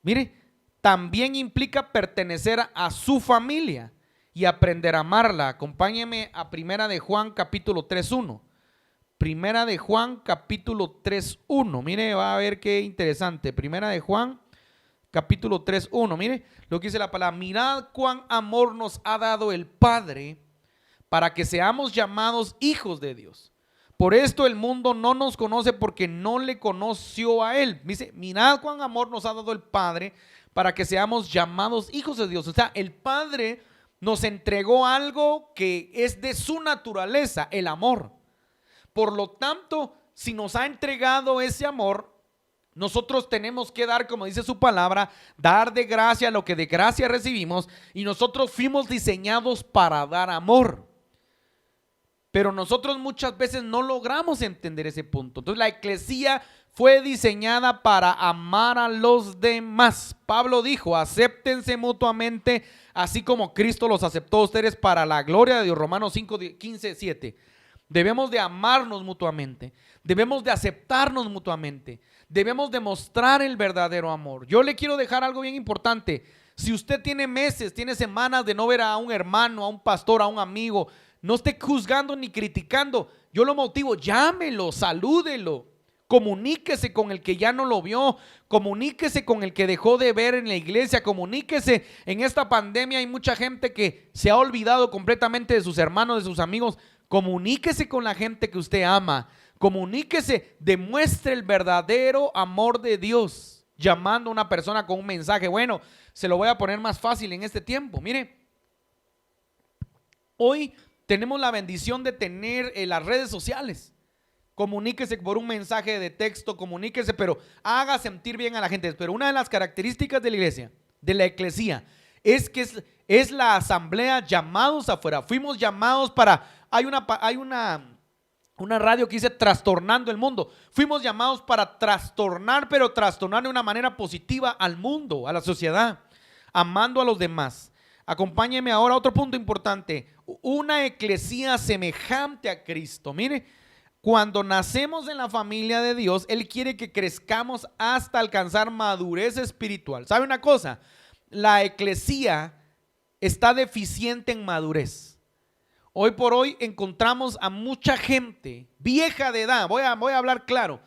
mire, también implica pertenecer a su familia y aprender a amarla. Acompáñeme a Primera de Juan capítulo 3:1. Primera de Juan capítulo 3:1. Mire, va a ver qué interesante. Primera de Juan capítulo 3:1. Mire lo que dice la palabra. Mirad cuán amor nos ha dado el Padre para que seamos llamados hijos de Dios. Por esto el mundo no nos conoce porque no le conoció a Él. Dice, mirad cuán amor nos ha dado el Padre para que seamos llamados hijos de Dios. O sea, el Padre nos entregó algo que es de su naturaleza, el amor. Por lo tanto, si nos ha entregado ese amor, nosotros tenemos que dar, como dice su palabra, dar de gracia lo que de gracia recibimos, y nosotros fuimos diseñados para dar amor. Pero nosotros muchas veces no logramos entender ese punto. Entonces la eclesía fue diseñada para amar a los demás. Pablo dijo, acéptense mutuamente, así como Cristo los aceptó a ustedes para la gloria de Dios. Romanos 5:15-7. Debemos de amarnos mutuamente, debemos de aceptarnos mutuamente, debemos de mostrar el verdadero amor. Yo le quiero dejar algo bien importante. Si usted tiene meses, tiene semanas de no ver a un hermano, a un pastor, a un amigo, no esté juzgando ni criticando. Yo lo motivo, llámelo, salúdelo, comuníquese con el que ya no lo vio, comuníquese con el que dejó de ver en la iglesia, comuníquese. En esta pandemia hay mucha gente que se ha olvidado completamente de sus hermanos, de sus amigos. Comuníquese con la gente que usted ama, comuníquese, demuestre el verdadero amor de Dios, llamando a una persona con un mensaje. Bueno, se lo voy a poner más fácil en este tiempo. Mire, hoy tenemos la bendición de tener las redes sociales. comuníquese por un mensaje de texto, comuníquese, pero haga sentir bien a la gente. Pero una de las características de la iglesia, de la eclesía, es que es la asamblea llamados afuera. Fuimos llamados para, hay una radio que dice trastornando el mundo. Fuimos llamados para trastornar, pero trastornar de una manera positiva al mundo, a la sociedad, amando a los demás. Acompáñeme ahora a otro punto importante. Una eclesía semejante a Cristo. Mire, cuando nacemos en la familia de Dios, Él quiere que crezcamos hasta alcanzar madurez espiritual. ¿Sabe una cosa? La eclesía está deficiente en madurez. Hoy por hoy encontramos a mucha gente vieja de edad, voy a hablar claro,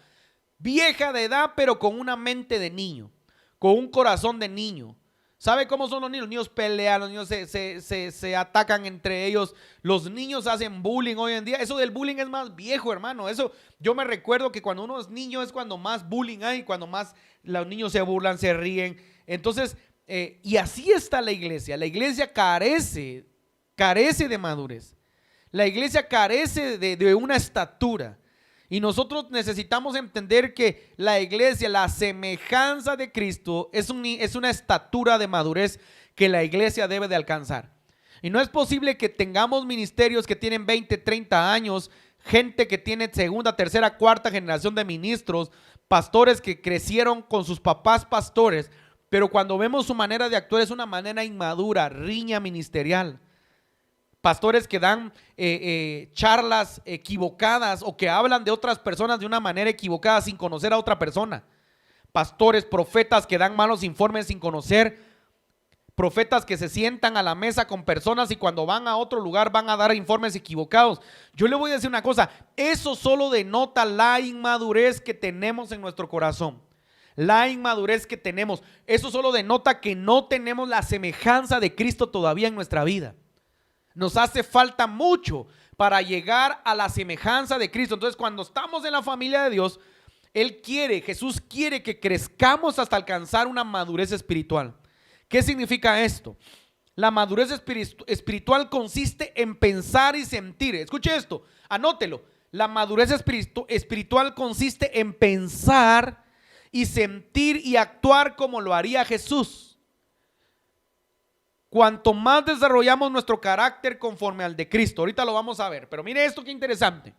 vieja de edad pero con una mente de niño, con un corazón de niño. ¿Sabe cómo son los niños? Los niños pelean, los niños se atacan entre ellos, los niños hacen bullying hoy en día. Eso del bullying es más viejo, hermano. Eso yo me recuerdo que cuando uno es niño es cuando más bullying hay, cuando más los niños se burlan, se ríen. Entonces, y así está la iglesia. La iglesia carece de madurez. La iglesia carece de una estatura. Y nosotros necesitamos entender que la iglesia, la semejanza de Cristo, es una estatura de madurez que la iglesia debe de alcanzar. Y no es posible que tengamos ministerios que tienen 20, 30 años, gente que tiene segunda, tercera, cuarta generación de ministros, pastores que crecieron con sus papás pastores, pero cuando vemos su manera de actuar es una manera inmadura, riña ministerial. Pastores que dan charlas equivocadas o que hablan de otras personas de una manera equivocada sin conocer a otra persona. Pastores, profetas que dan malos informes sin conocer. Profetas que se sientan a la mesa con personas y cuando van a otro lugar van a dar informes equivocados. Yo le voy a decir una cosa, eso solo denota la inmadurez que tenemos en nuestro corazón. La inmadurez que tenemos, eso solo denota que no tenemos la semejanza de Cristo todavía en nuestra vida. Nos hace falta mucho para llegar a la semejanza de Cristo. Entonces, cuando estamos en la familia de Dios, Jesús quiere que crezcamos hasta alcanzar una madurez espiritual. ¿Qué significa esto? La madurez espiritual consiste en pensar y sentir. Escuche esto, anótelo. La madurez espiritual consiste en pensar y sentir y actuar como lo haría Jesús. Cuanto más desarrollamos nuestro carácter conforme al de Cristo, ahorita lo vamos a ver, pero mire esto qué interesante.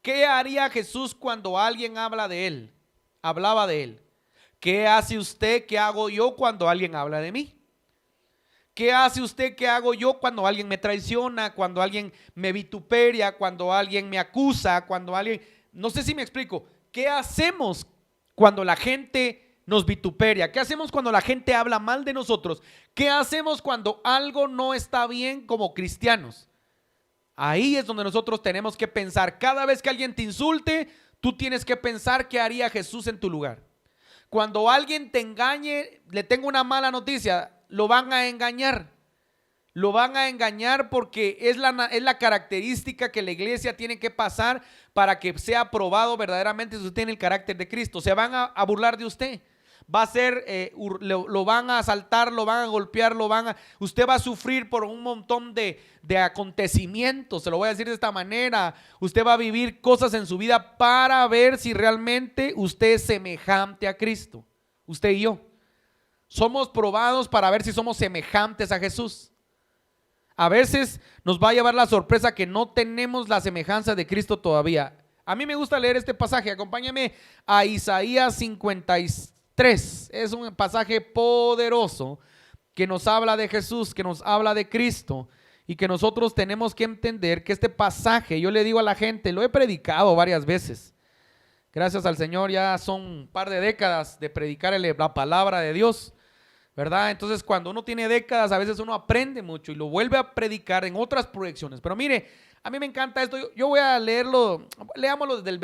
¿Qué haría Jesús cuando alguien hablaba de Él? ¿Qué hace usted, qué hago yo cuando alguien habla de mí? ¿Qué hace usted, qué hago yo cuando alguien me traiciona, cuando alguien me vituperia, cuando alguien me acusa, no sé si me explico, ¿qué hacemos cuando la gente nos vituperia? ¿Qué hacemos cuando la gente habla mal de nosotros? ¿Qué hacemos cuando algo no está bien como cristianos? Ahí es donde nosotros tenemos que pensar. Cada vez que alguien te insulte, tú tienes que pensar qué haría Jesús en tu lugar. Cuando alguien te engañe, le tengo una mala noticia, lo van a engañar. Lo van a engañar porque es la característica que la iglesia tiene que pasar para que sea aprobado verdaderamente si usted tiene el carácter de Cristo. Se van a burlar de usted. Va a ser, lo van a asaltar, lo van a golpear, usted va a sufrir por un montón de acontecimientos, se lo voy a decir de esta manera. Usted va a vivir cosas en su vida para ver si realmente usted es semejante a Cristo. Usted y yo somos probados para ver si somos semejantes a Jesús. A veces nos va a llevar la sorpresa que no tenemos la semejanza de Cristo todavía. A mí me gusta leer este pasaje, acompáñame a Isaías 53. Es un pasaje poderoso que nos habla de Jesús, que nos habla de Cristo y que nosotros tenemos que entender que este pasaje, yo le digo a la gente, lo he predicado varias veces. Gracias al Señor ya son un par de décadas de predicar la palabra de Dios, ¿verdad? Entonces cuando uno tiene décadas a veces uno aprende mucho y lo vuelve a predicar en otras proyecciones. Pero mire, a mí me encanta esto, yo voy a leerlo, leámoslo desde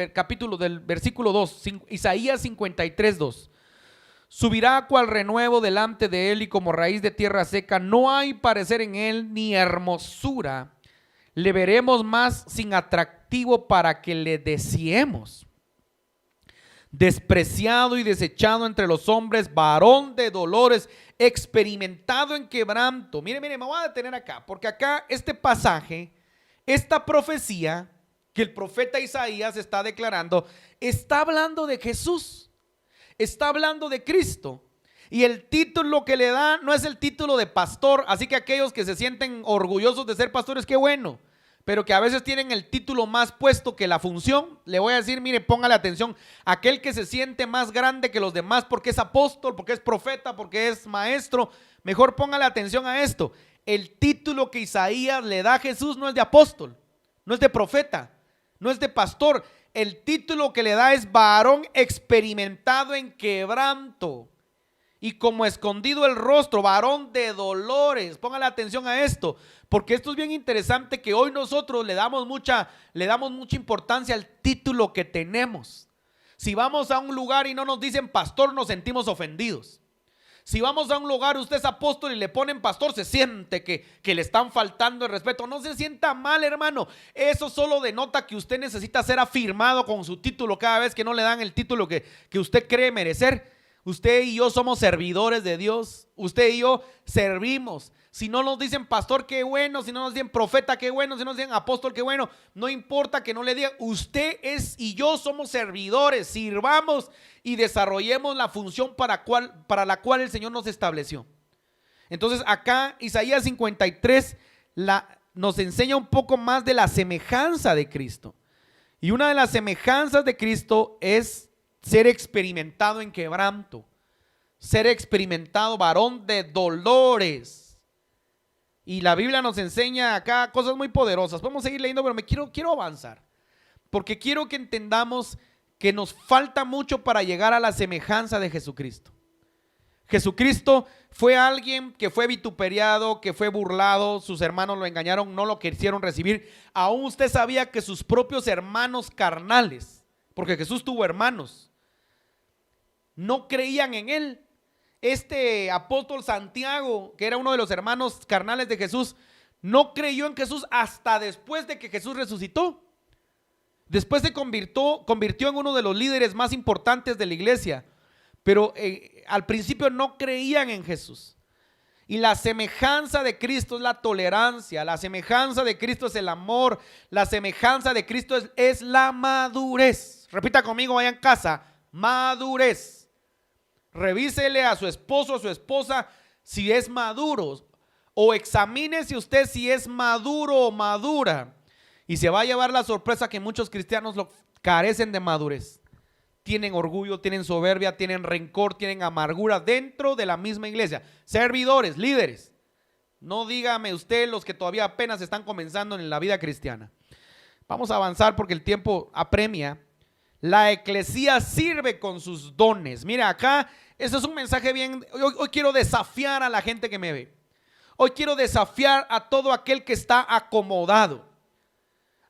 del versículo 2, Isaías 53, 2. Subirá cual renuevo delante de él y como raíz de tierra seca, no hay parecer en él ni hermosura. Le veremos más sin atractivo para que le deseemos. Despreciado y desechado entre los hombres, varón de dolores, experimentado en quebranto. Mire, me voy a detener acá, porque acá este pasaje, esta profecía que el profeta Isaías está declarando, está hablando de Jesús, está hablando de Cristo. Y el título que le da no es el título de pastor, así que aquellos que se sienten orgullosos de ser pastores, qué bueno, pero que a veces tienen el título más puesto que la función, le voy a decir, mire, póngale atención, aquel que se siente más grande que los demás porque es apóstol, porque es profeta, porque es maestro, mejor póngale atención a esto. El título que Isaías le da a Jesús no es de apóstol, no es de profeta, no es de pastor. El título que le da es varón experimentado en quebranto y como escondido el rostro, varón de dolores. Póngale atención a esto, porque esto es bien interesante, que hoy nosotros le damos mucha importancia al título que tenemos. Si vamos a un lugar y no nos dicen pastor, nos sentimos ofendidos. Si vamos a un lugar, usted es apóstol y le ponen pastor, se siente que le están faltando el respeto. No se sienta mal, hermano. Eso solo denota que usted necesita ser afirmado con su título cada vez que no le dan el título que usted cree merecer. Usted y yo somos servidores de Dios. Usted y yo servimos. Si no nos dicen pastor, qué bueno. Si no nos dicen profeta, qué bueno. Si no nos dicen apóstol, qué bueno. No importa que no le digan. Usted y yo somos servidores. Sirvamos y desarrollemos la función para la cual el Señor nos estableció. Entonces acá Isaías 53 nos enseña un poco más de la semejanza de Cristo. Y una de las semejanzas de Cristo es ser experimentado en quebranto, ser experimentado varón de dolores. Y la Biblia nos enseña acá cosas muy poderosas. Podemos seguir leyendo, pero quiero avanzar, porque quiero que entendamos que nos falta mucho para llegar a la semejanza de Jesucristo. Jesucristo fue alguien que fue vituperiado, que fue burlado, sus hermanos lo engañaron, no lo quisieron recibir. Aún usted sabía que sus propios hermanos carnales, porque Jesús tuvo hermanos, no creían en él. Este apóstol Santiago, que era uno de los hermanos carnales de Jesús, no creyó en Jesús hasta después de que Jesús resucitó. Después se convirtió en uno de los líderes más importantes de la iglesia, pero al principio no creían en Jesús. Y la semejanza de Cristo es la tolerancia, la semejanza de Cristo es el amor, la semejanza de Cristo es la madurez. Repita conmigo allá en casa, madurez. Revísele a su esposo, a su esposa si es maduro, o examínese usted si es maduro o madura, y se va a llevar la sorpresa que muchos cristianos carecen de madurez. Tienen orgullo, tienen soberbia, tienen rencor, tienen amargura dentro de la misma iglesia. Servidores, líderes. No dígame usted los que todavía apenas están comenzando en la vida cristiana. Vamos a avanzar porque el tiempo apremia. La eclesía sirve con sus dones. Mira acá, este es un mensaje bien. Hoy quiero desafiar a la gente que me ve. Hoy quiero desafiar a todo aquel que está acomodado,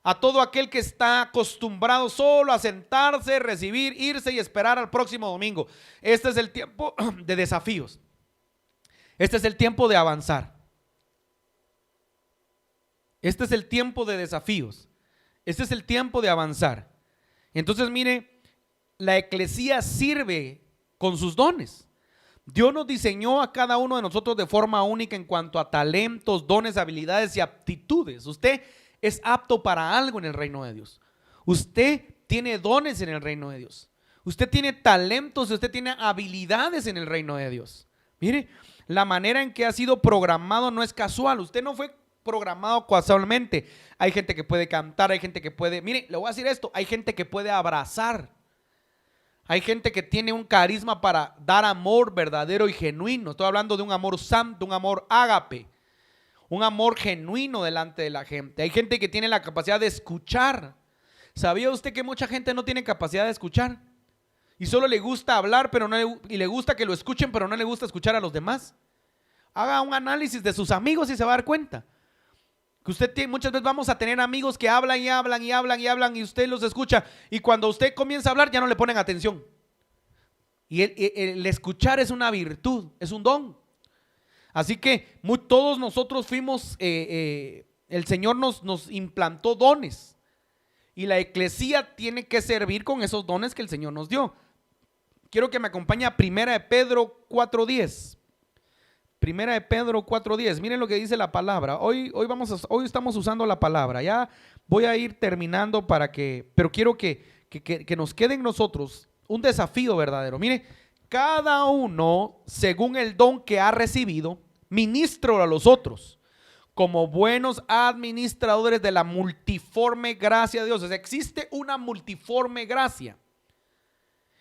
a todo aquel que está acostumbrado solo a sentarse, recibir, irse y esperar al próximo domingo. Este es el tiempo de desafíos. Este es el tiempo de avanzar. Este es el tiempo de desafíos. Este es el tiempo de avanzar. Entonces mire, la eclesía sirve con sus dones. Dios nos diseñó a cada uno de nosotros de forma única en cuanto a talentos, dones, habilidades y aptitudes. Usted es apto para algo en el reino de Dios. Usted tiene dones en el reino de Dios. Usted tiene talentos, usted tiene habilidades en el reino de Dios. Mire, la manera en que ha sido programado no es casual. Usted no fue programado casualmente. Hay gente que puede cantar, hay gente que puede, mire, le voy a decir esto, hay gente que puede abrazar. Hay gente que tiene un carisma para dar amor verdadero y genuino. Estoy hablando de un amor santo, un amor ágape, un amor genuino delante de la gente. Hay gente que tiene la capacidad de escuchar. ¿Sabía usted que mucha gente no tiene capacidad de escuchar? Y solo le gusta hablar, pero y le gusta que lo escuchen, pero no le gusta escuchar a los demás. Haga un análisis de sus amigos y se va a dar cuenta que usted muchas veces vamos a tener amigos que hablan y hablan y hablan y hablan y usted los escucha, y cuando usted comienza a hablar ya no le ponen atención. Y el escuchar es una virtud, es un don. Así que todos nosotros fuimos, el Señor nos implantó dones, y la eclesía tiene que servir con esos dones que el Señor nos dio. Quiero que me acompañe a 1 Pedro 4:10. Primera de Pedro 4:10. Miren lo que dice la palabra. Hoy estamos usando la palabra. Ya voy a ir terminando pero quiero que nos quede en nosotros un desafío verdadero. Mire, cada uno, según el don que ha recibido, ministro a los otros, como buenos administradores de la multiforme gracia de Dios. O sea, existe una multiforme gracia.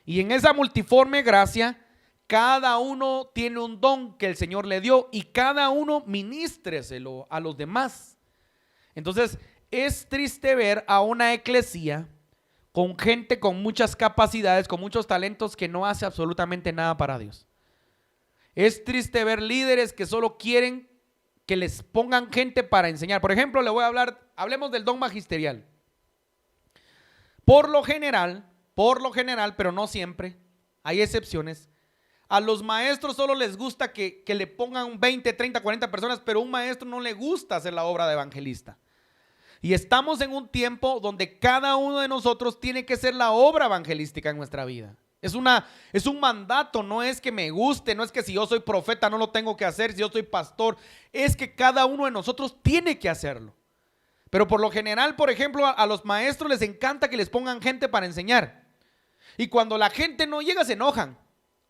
Y en esa multiforme gracia, cada uno tiene un don que el Señor le dio y cada uno ministreselo a los demás. Entonces, es triste ver a una eclesía con gente con muchas capacidades, con muchos talentos que no hace absolutamente nada para Dios. Es triste ver líderes que solo quieren que les pongan gente para enseñar. Por ejemplo, hablemos del don magisterial. Por lo general, pero no siempre, hay excepciones. A los maestros solo les gusta que le pongan 20, 30, 40 personas, pero a un maestro no le gusta hacer la obra de evangelista. Y estamos en un tiempo donde cada uno de nosotros tiene que ser la obra evangelística en nuestra vida. Es un mandato, no es que me guste, no es que si yo soy profeta no lo tengo que hacer, si yo soy pastor, es que cada uno de nosotros tiene que hacerlo. Pero por lo general, por ejemplo, a los maestros les encanta que les pongan gente para enseñar. Y cuando la gente no llega, se enojan.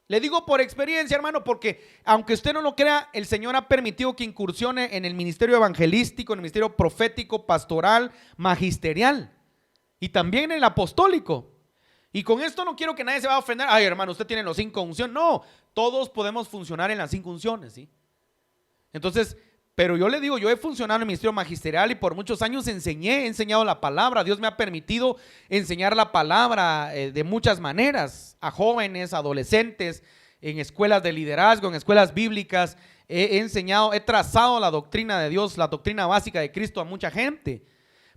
Le digo por experiencia, hermano, porque aunque usted no lo crea, el Señor ha permitido que incursione en el ministerio evangelístico, en el ministerio profético, pastoral, magisterial y también en el apostólico. Y con esto no quiero que nadie se vaya a ofender. Ay, hermano, usted tiene los 5 unciones. No, todos podemos funcionar en las 5 unciones, ¿sí? Entonces, pero yo le digo, yo he funcionado en el ministerio magisterial y por muchos años he enseñado la palabra. Dios me ha permitido enseñar la palabra de muchas maneras a jóvenes, adolescentes, en escuelas de liderazgo, en escuelas bíblicas. He trazado la doctrina de Dios, la doctrina básica de Cristo a mucha gente.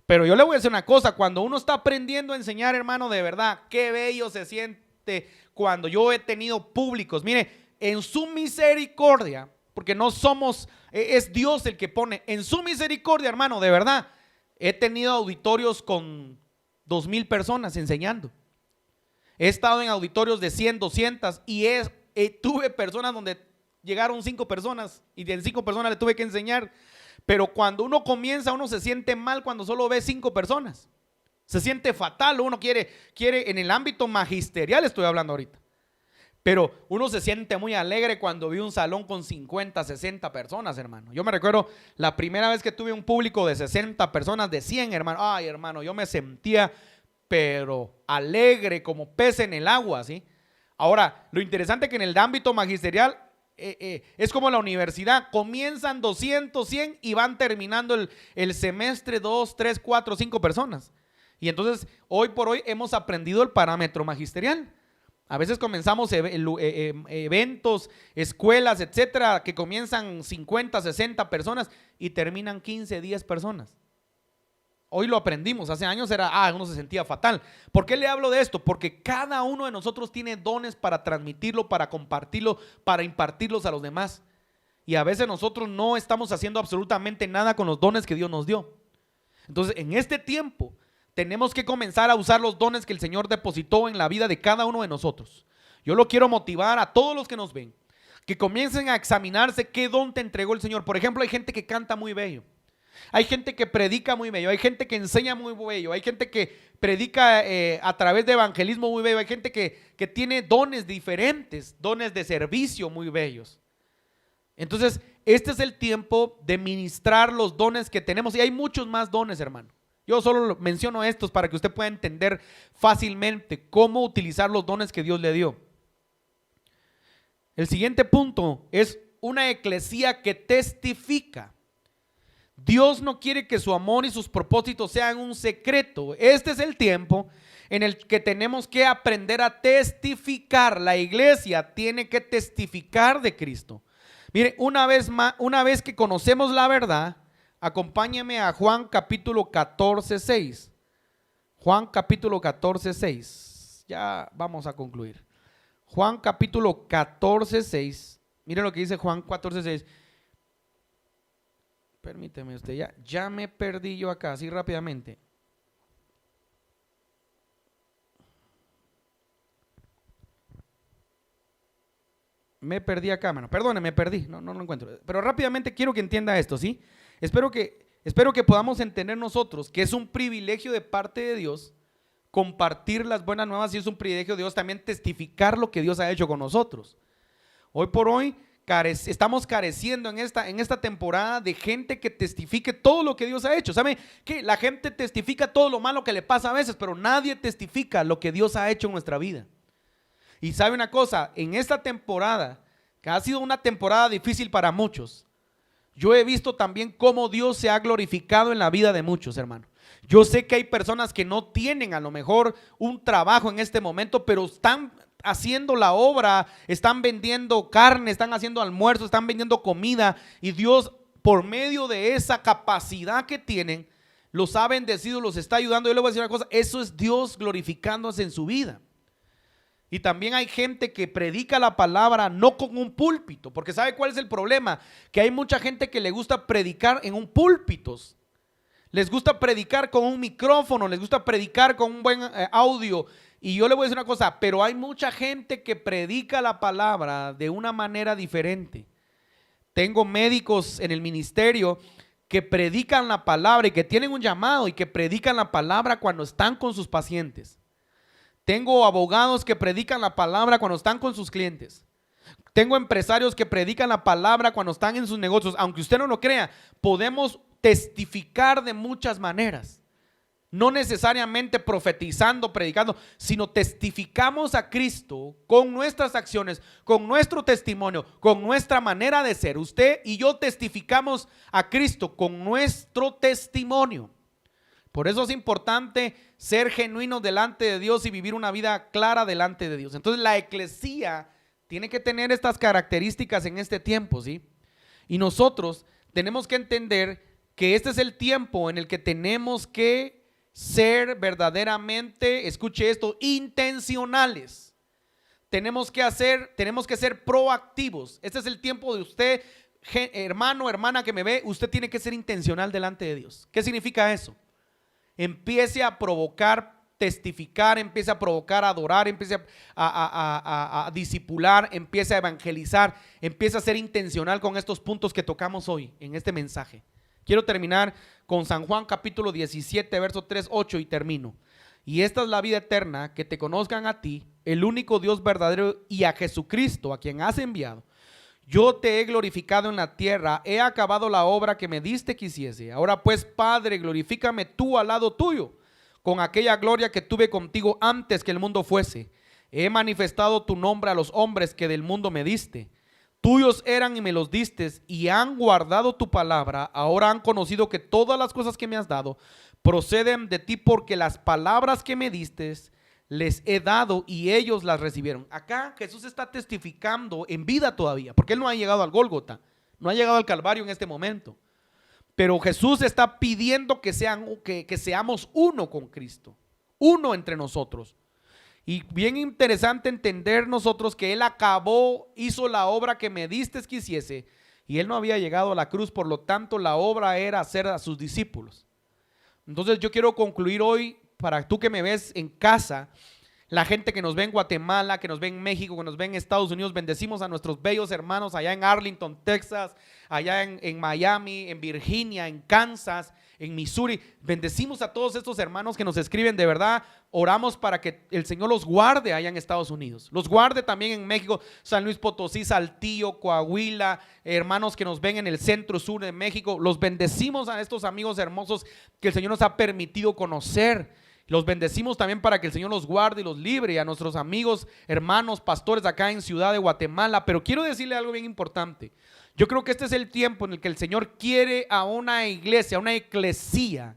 Pero yo le voy a decir una cosa, cuando uno está aprendiendo a enseñar, hermano, de verdad, qué bello se siente cuando yo he tenido públicos. Mire, en su misericordia, porque no somos, es Dios el que pone, en su misericordia, hermano, de verdad, he tenido auditorios con 2,000 personas enseñando. He estado en auditorios de 100, 200 y tuve personas donde llegaron 5 personas y de 5 personas le tuve que enseñar. Pero cuando uno comienza, uno se siente mal cuando solo ve 5 personas. Se siente fatal, uno quiere en el ámbito magisterial estoy hablando ahorita. Pero uno se siente muy alegre cuando ve un salón con 50, 60 personas, hermano. Yo me recuerdo la primera vez que tuve un público de 60 personas, de 100, hermano. Ay, hermano, yo me sentía, pero alegre como pez en el agua, ¿sí? Ahora, lo interesante es que en el ámbito magisterial es como la universidad, comienzan 200, 100 y van terminando el semestre 2, 3, 4, 5 personas. Y entonces hoy por hoy hemos aprendido el parámetro magisterial. A veces comenzamos eventos, escuelas, etcétera, que comienzan 50, 60 personas y terminan 15, 10 personas. Hoy lo aprendimos, hace años uno se sentía fatal. ¿Por qué le hablo de esto? Porque cada uno de nosotros tiene dones para transmitirlo, para compartirlo, para impartirlos a los demás. Y a veces nosotros no estamos haciendo absolutamente nada con los dones que Dios nos dio. Entonces, en este tiempo, tenemos que comenzar a usar los dones que el Señor depositó en la vida de cada uno de nosotros. Yo lo quiero motivar a todos los que nos ven, que comiencen a examinarse qué don te entregó el Señor. Por ejemplo, hay gente que canta muy bello. Hay gente que predica muy bello, hay gente que enseña muy bello, hay gente que predica a través de evangelismo muy bello, hay gente que tiene dones diferentes, dones de servicio muy bellos. Entonces, este es el tiempo de ministrar los dones que tenemos y hay muchos más dones, hermano. Yo solo menciono estos para que usted pueda entender fácilmente cómo utilizar los dones que Dios le dio. El siguiente punto es una eclesía que testifica. Dios no quiere que su amor y sus propósitos sean un secreto. Este es el tiempo en el que tenemos que aprender a testificar. La iglesia tiene que testificar de Cristo. Mire, una vez que conocemos la verdad, acompáñame a Juan capítulo 14:6. Juan capítulo 14:6. Ya vamos a concluir. Juan capítulo 14:6. Mire lo que dice Juan 14:6. Permíteme usted, ya me perdí yo acá, así rápidamente. Me perdí acá, mano. Perdone, me perdí. No lo encuentro. Pero rápidamente quiero que entienda esto, ¿sí? Espero que podamos entender nosotros que es un privilegio de parte de Dios compartir las buenas nuevas, y es un privilegio de Dios también testificar lo que Dios ha hecho con nosotros. Hoy por hoy estamos careciendo en esta temporada de gente que testifique todo lo que Dios ha hecho. ¿Sabe qué? La gente testifica todo lo malo que le pasa a veces, pero nadie testifica lo que Dios ha hecho en nuestra vida. Y sabe una cosa, en esta temporada, que ha sido una temporada difícil para muchos, yo he visto también cómo Dios se ha glorificado en la vida de muchos, hermano. Yo sé que hay personas que no tienen a lo mejor un trabajo en este momento, pero están haciendo la obra, están vendiendo carne, están haciendo almuerzo, están vendiendo comida, y Dios, por medio de esa capacidad que tienen, los ha bendecido, los está ayudando. Yo le voy a decir una cosa, eso es Dios glorificándose en su vida. Y también hay gente que predica la palabra no con un púlpito, porque ¿sabe cuál es el problema? Que hay mucha gente que le gusta predicar en un púlpito. Les gusta predicar con un micrófono, les gusta predicar con un buen audio. Y yo le voy a decir una cosa, pero hay mucha gente que predica la palabra de una manera diferente. Tengo médicos en el ministerio que predican la palabra y que tienen un llamado y que predican la palabra cuando están con sus pacientes. Tengo abogados que predican la palabra cuando están con sus clientes. Tengo empresarios que predican la palabra cuando están en sus negocios. Aunque usted no lo crea, podemos testificar de muchas maneras. No necesariamente profetizando, predicando, sino testificamos a Cristo con nuestras acciones, con nuestro testimonio, con nuestra manera de ser. Usted y yo testificamos a Cristo con nuestro testimonio. Por eso es importante ser genuino delante de Dios y vivir una vida clara delante de Dios. Entonces la eclesía tiene que tener estas características en este tiempo, ¿sí? Y nosotros tenemos que entender que este es el tiempo en el que tenemos que ser verdaderamente, escuche esto, intencionales. Tenemos que ser proactivos. Este es el tiempo de usted, hermano, hermana que me ve, usted tiene que ser intencional delante de Dios. ¿Qué significa eso? Empiece a provocar, testificar, empiece a provocar, adorar, empiece a discipular, empiece a evangelizar, empiece a ser intencional con estos puntos que tocamos hoy en este mensaje. Quiero terminar con San Juan capítulo 17, verso 3, 8 y termino. Y esta es la vida eterna, que te conozcan a ti, el único Dios verdadero, y a Jesucristo, a quien has enviado. Yo te he glorificado en la tierra, he acabado la obra que me diste que hiciese. Ahora pues, Padre, glorifícame tú al lado tuyo, con aquella gloria que tuve contigo antes que el mundo fuese. He manifestado tu nombre a los hombres que del mundo me diste. Tuyos eran y me los diste, y han guardado tu palabra. Ahora han conocido que todas las cosas que me has dado proceden de ti, porque las palabras que me diste les he dado y ellos las recibieron. Acá Jesús está testificando en vida todavía, porque Él no ha llegado al Gólgota, no ha llegado al Calvario en este momento. Pero Jesús está pidiendo que seamos uno con Cristo, uno entre nosotros. Y bien interesante entender nosotros que Él hizo la obra que me diste que hiciese, y Él no había llegado a la cruz, por lo tanto la obra era hacer a sus discípulos. Entonces yo quiero concluir hoy, para tú que me ves en casa, la gente que nos ve en Guatemala, que nos ve en México, que nos ve en Estados Unidos, bendecimos a nuestros bellos hermanos allá en Arlington, Texas, allá en Miami, en Virginia, en Kansas, en Missouri. Bendecimos a todos estos hermanos que nos escriben, de verdad. Oramos para que el Señor los guarde allá en Estados Unidos, los guarde también en México, San Luis Potosí, Saltillo, Coahuila, hermanos que nos ven en el centro sur de México. Los bendecimos a estos amigos hermosos que el Señor nos ha permitido conocer. Los bendecimos también para que el Señor los guarde y los libre, y a nuestros amigos, hermanos, pastores acá en Ciudad de Guatemala. Pero quiero decirle algo bien importante. Yo creo que este es el tiempo en el que el Señor quiere a una iglesia, a una eclesía,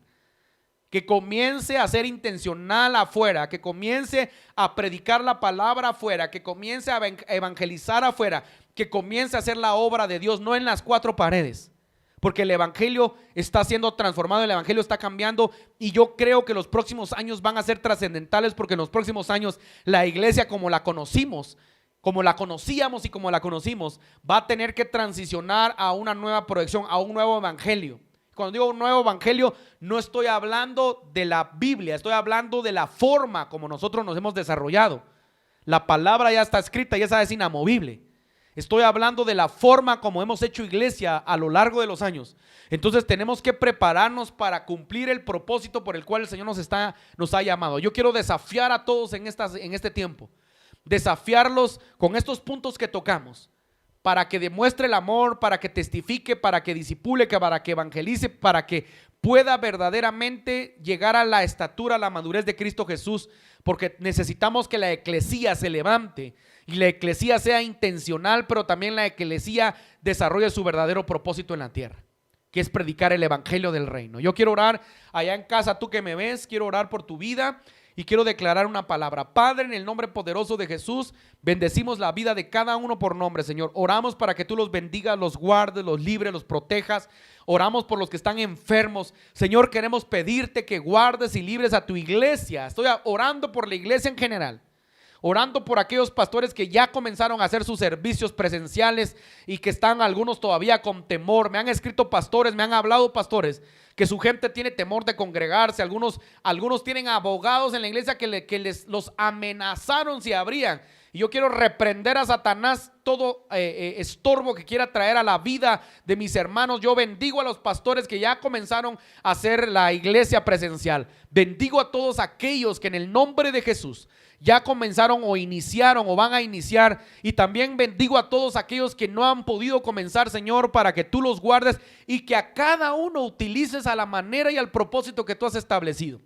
que comience a ser intencional afuera, que comience a predicar la palabra afuera, que comience a evangelizar afuera, que comience a hacer la obra de Dios, no en las cuatro paredes. Porque el evangelio está siendo transformado, el evangelio está cambiando, y yo creo que los próximos años van a ser trascendentales, porque en los próximos años la iglesia como la conocimos, como la conocíamos y como la conocimos, va a tener que transicionar a una nueva proyección, a un nuevo evangelio. Cuando digo un nuevo evangelio, no estoy hablando de la Biblia, estoy hablando de la forma como nosotros nos hemos desarrollado. La palabra ya está escrita y esa es inamovible. Estoy hablando de la forma como hemos hecho iglesia a lo largo de los años. Entonces tenemos que prepararnos para cumplir el propósito por el cual el Señor nos ha llamado. Yo quiero desafiar a todos en este tiempo. Desafiarlos con estos puntos que tocamos, para que demuestre el amor, para que testifique, para que disipule, para que evangelice, para que pueda verdaderamente llegar a la estatura, a la madurez de Cristo Jesús, porque necesitamos que la eclesía se levante y la eclesía sea intencional, pero también la eclesía desarrolle su verdadero propósito en la tierra, que es predicar el evangelio del reino. Yo quiero orar allá en casa, tú que me ves, quiero orar por tu vida. Y quiero declarar una palabra. Padre, en el nombre poderoso de Jesús, bendecimos la vida de cada uno por nombre, Señor. Oramos para que tú los bendigas, los guardes, los libres, los protejas. Oramos por los que están enfermos. Señor, queremos pedirte que guardes y libres a tu iglesia. Estoy orando por la iglesia en general. Orando por aquellos pastores que ya comenzaron a hacer sus servicios presenciales y que están algunos todavía con temor. Me han escrito pastores, me han hablado pastores, que su gente tiene temor de congregarse. Algunos tienen abogados en la iglesia que los amenazaron si abrían. Y yo quiero reprender a Satanás todo estorbo que quiera traer a la vida de mis hermanos. Yo bendigo a los pastores que ya comenzaron a hacer la iglesia presencial. Bendigo a todos aquellos que en el nombre de Jesús ya comenzaron o iniciaron o van a iniciar. Y también bendigo a todos aquellos que no han podido comenzar, Señor, para que tú los guardes y que a cada uno utilices a la manera y al propósito que tú has establecido.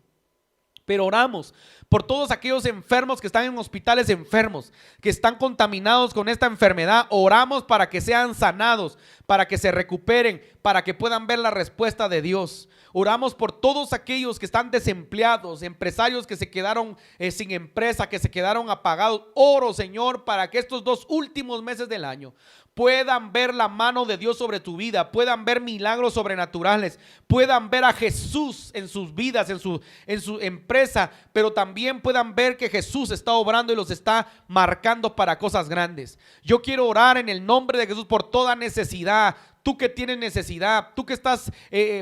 Pero oramos por todos aquellos enfermos que están en hospitales enfermos, que están contaminados con esta enfermedad. Oramos para que sean sanados, para que se recuperen, para que puedan ver la respuesta de Dios. Oramos por todos aquellos que están desempleados, empresarios que se quedaron sin empresa, que se quedaron apagados. Oro, Señor, para que estos 2 últimos meses del año puedan ver la mano de Dios sobre tu vida, puedan ver milagros sobrenaturales, puedan ver a Jesús en sus vidas, en su empresa, pero también puedan ver que Jesús está obrando y los está marcando para cosas grandes. Yo quiero orar en el nombre de Jesús por toda necesidad. Tú que tienes necesidad, tú que estás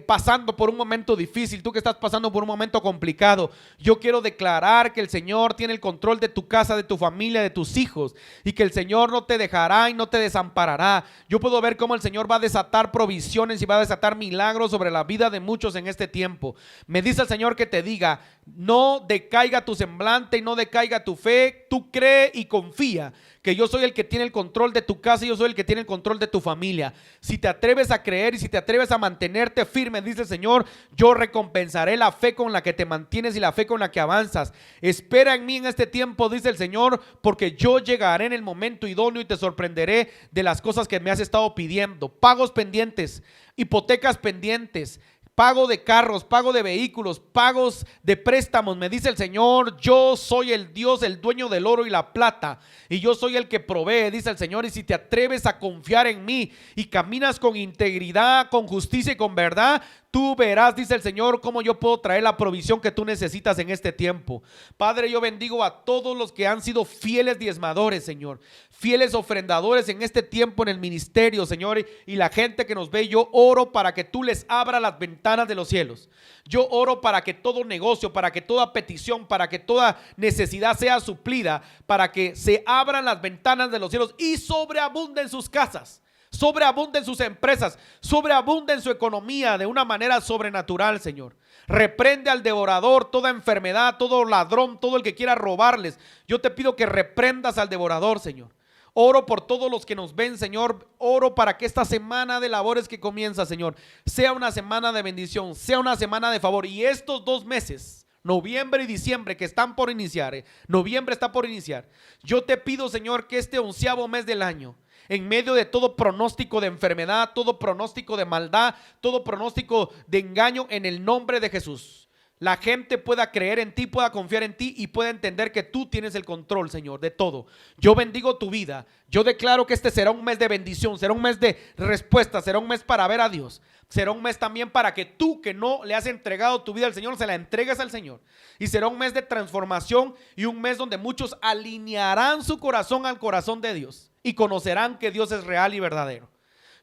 pasando por un momento difícil, tú que estás pasando por un momento complicado, yo quiero declarar que el Señor tiene el control de tu casa, de tu familia, de tus hijos, y que el Señor no te dejará y no te desamparará. Yo puedo ver cómo el Señor va a desatar provisiones y va a desatar milagros sobre la vida de muchos en este tiempo. Me dice el Señor que te diga: no decaiga tu semblante y no decaiga tu fe. Tú cree y confía que yo soy el que tiene el control de tu casa y yo soy el que tiene el control de tu familia. Si te atreves a creer y si te atreves a mantenerte firme, dice el Señor, yo recompensaré la fe con la que te mantienes y la fe con la que avanzas. Espera en mí en este tiempo, dice el Señor, porque yo llegaré en el momento idóneo y te sorprenderé de las cosas que me has estado pidiendo. Pagos pendientes, hipotecas pendientes, pago de carros, pago de vehículos, pagos de préstamos. Me dice el Señor, yo soy el Dios, el dueño del oro y la plata, y yo soy el que provee, dice el Señor. Y si te atreves a confiar en mí y caminas con integridad, con justicia y con verdad, tú verás, dice el Señor, cómo yo puedo traer la provisión que tú necesitas en este tiempo. Padre, yo bendigo a todos los que han sido fieles diezmadores, Señor, fieles ofrendadores en este tiempo en el ministerio, Señor, y la gente que nos ve. Yo oro para que tú les abras las ventanas de los cielos. Yo oro para que todo negocio, para que toda petición, para que toda necesidad sea suplida, para que se abran las ventanas de los cielos y sobreabunden sus casas, sobreabunden sus empresas, sobreabunden su economía de una manera sobrenatural, Señor. Reprende al devorador, toda enfermedad, todo ladrón, todo el que quiera robarles. Yo te pido que reprendas al devorador, Señor. Oro por todos los que nos ven, Señor. Oro para que esta semana de labores que comienza, Señor, sea una semana de bendición, sea una semana de favor. Y estos 2 meses, noviembre y diciembre, que están por iniciar, noviembre está por iniciar, yo te pido, Señor, que este 11º mes del año, en medio de todo pronóstico de enfermedad, todo pronóstico de maldad, todo pronóstico de engaño, en el nombre de Jesús, la gente pueda creer en ti, pueda confiar en ti y pueda entender que tú tienes el control, Señor, de todo. Yo bendigo tu vida. Yo declaro que este será un mes de bendición, será un mes de respuesta, será un mes para ver a Dios. Será un mes también para que tú, que no le has entregado tu vida al Señor, se la entregues al Señor. Y será un mes de transformación y un mes donde muchos alinearán su corazón al corazón de Dios y conocerán que Dios es real y verdadero.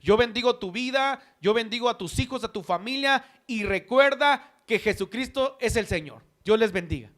Yo bendigo tu vida, yo bendigo a tus hijos, a tu familia, y recuerda que Jesucristo es el Señor. Dios les bendiga.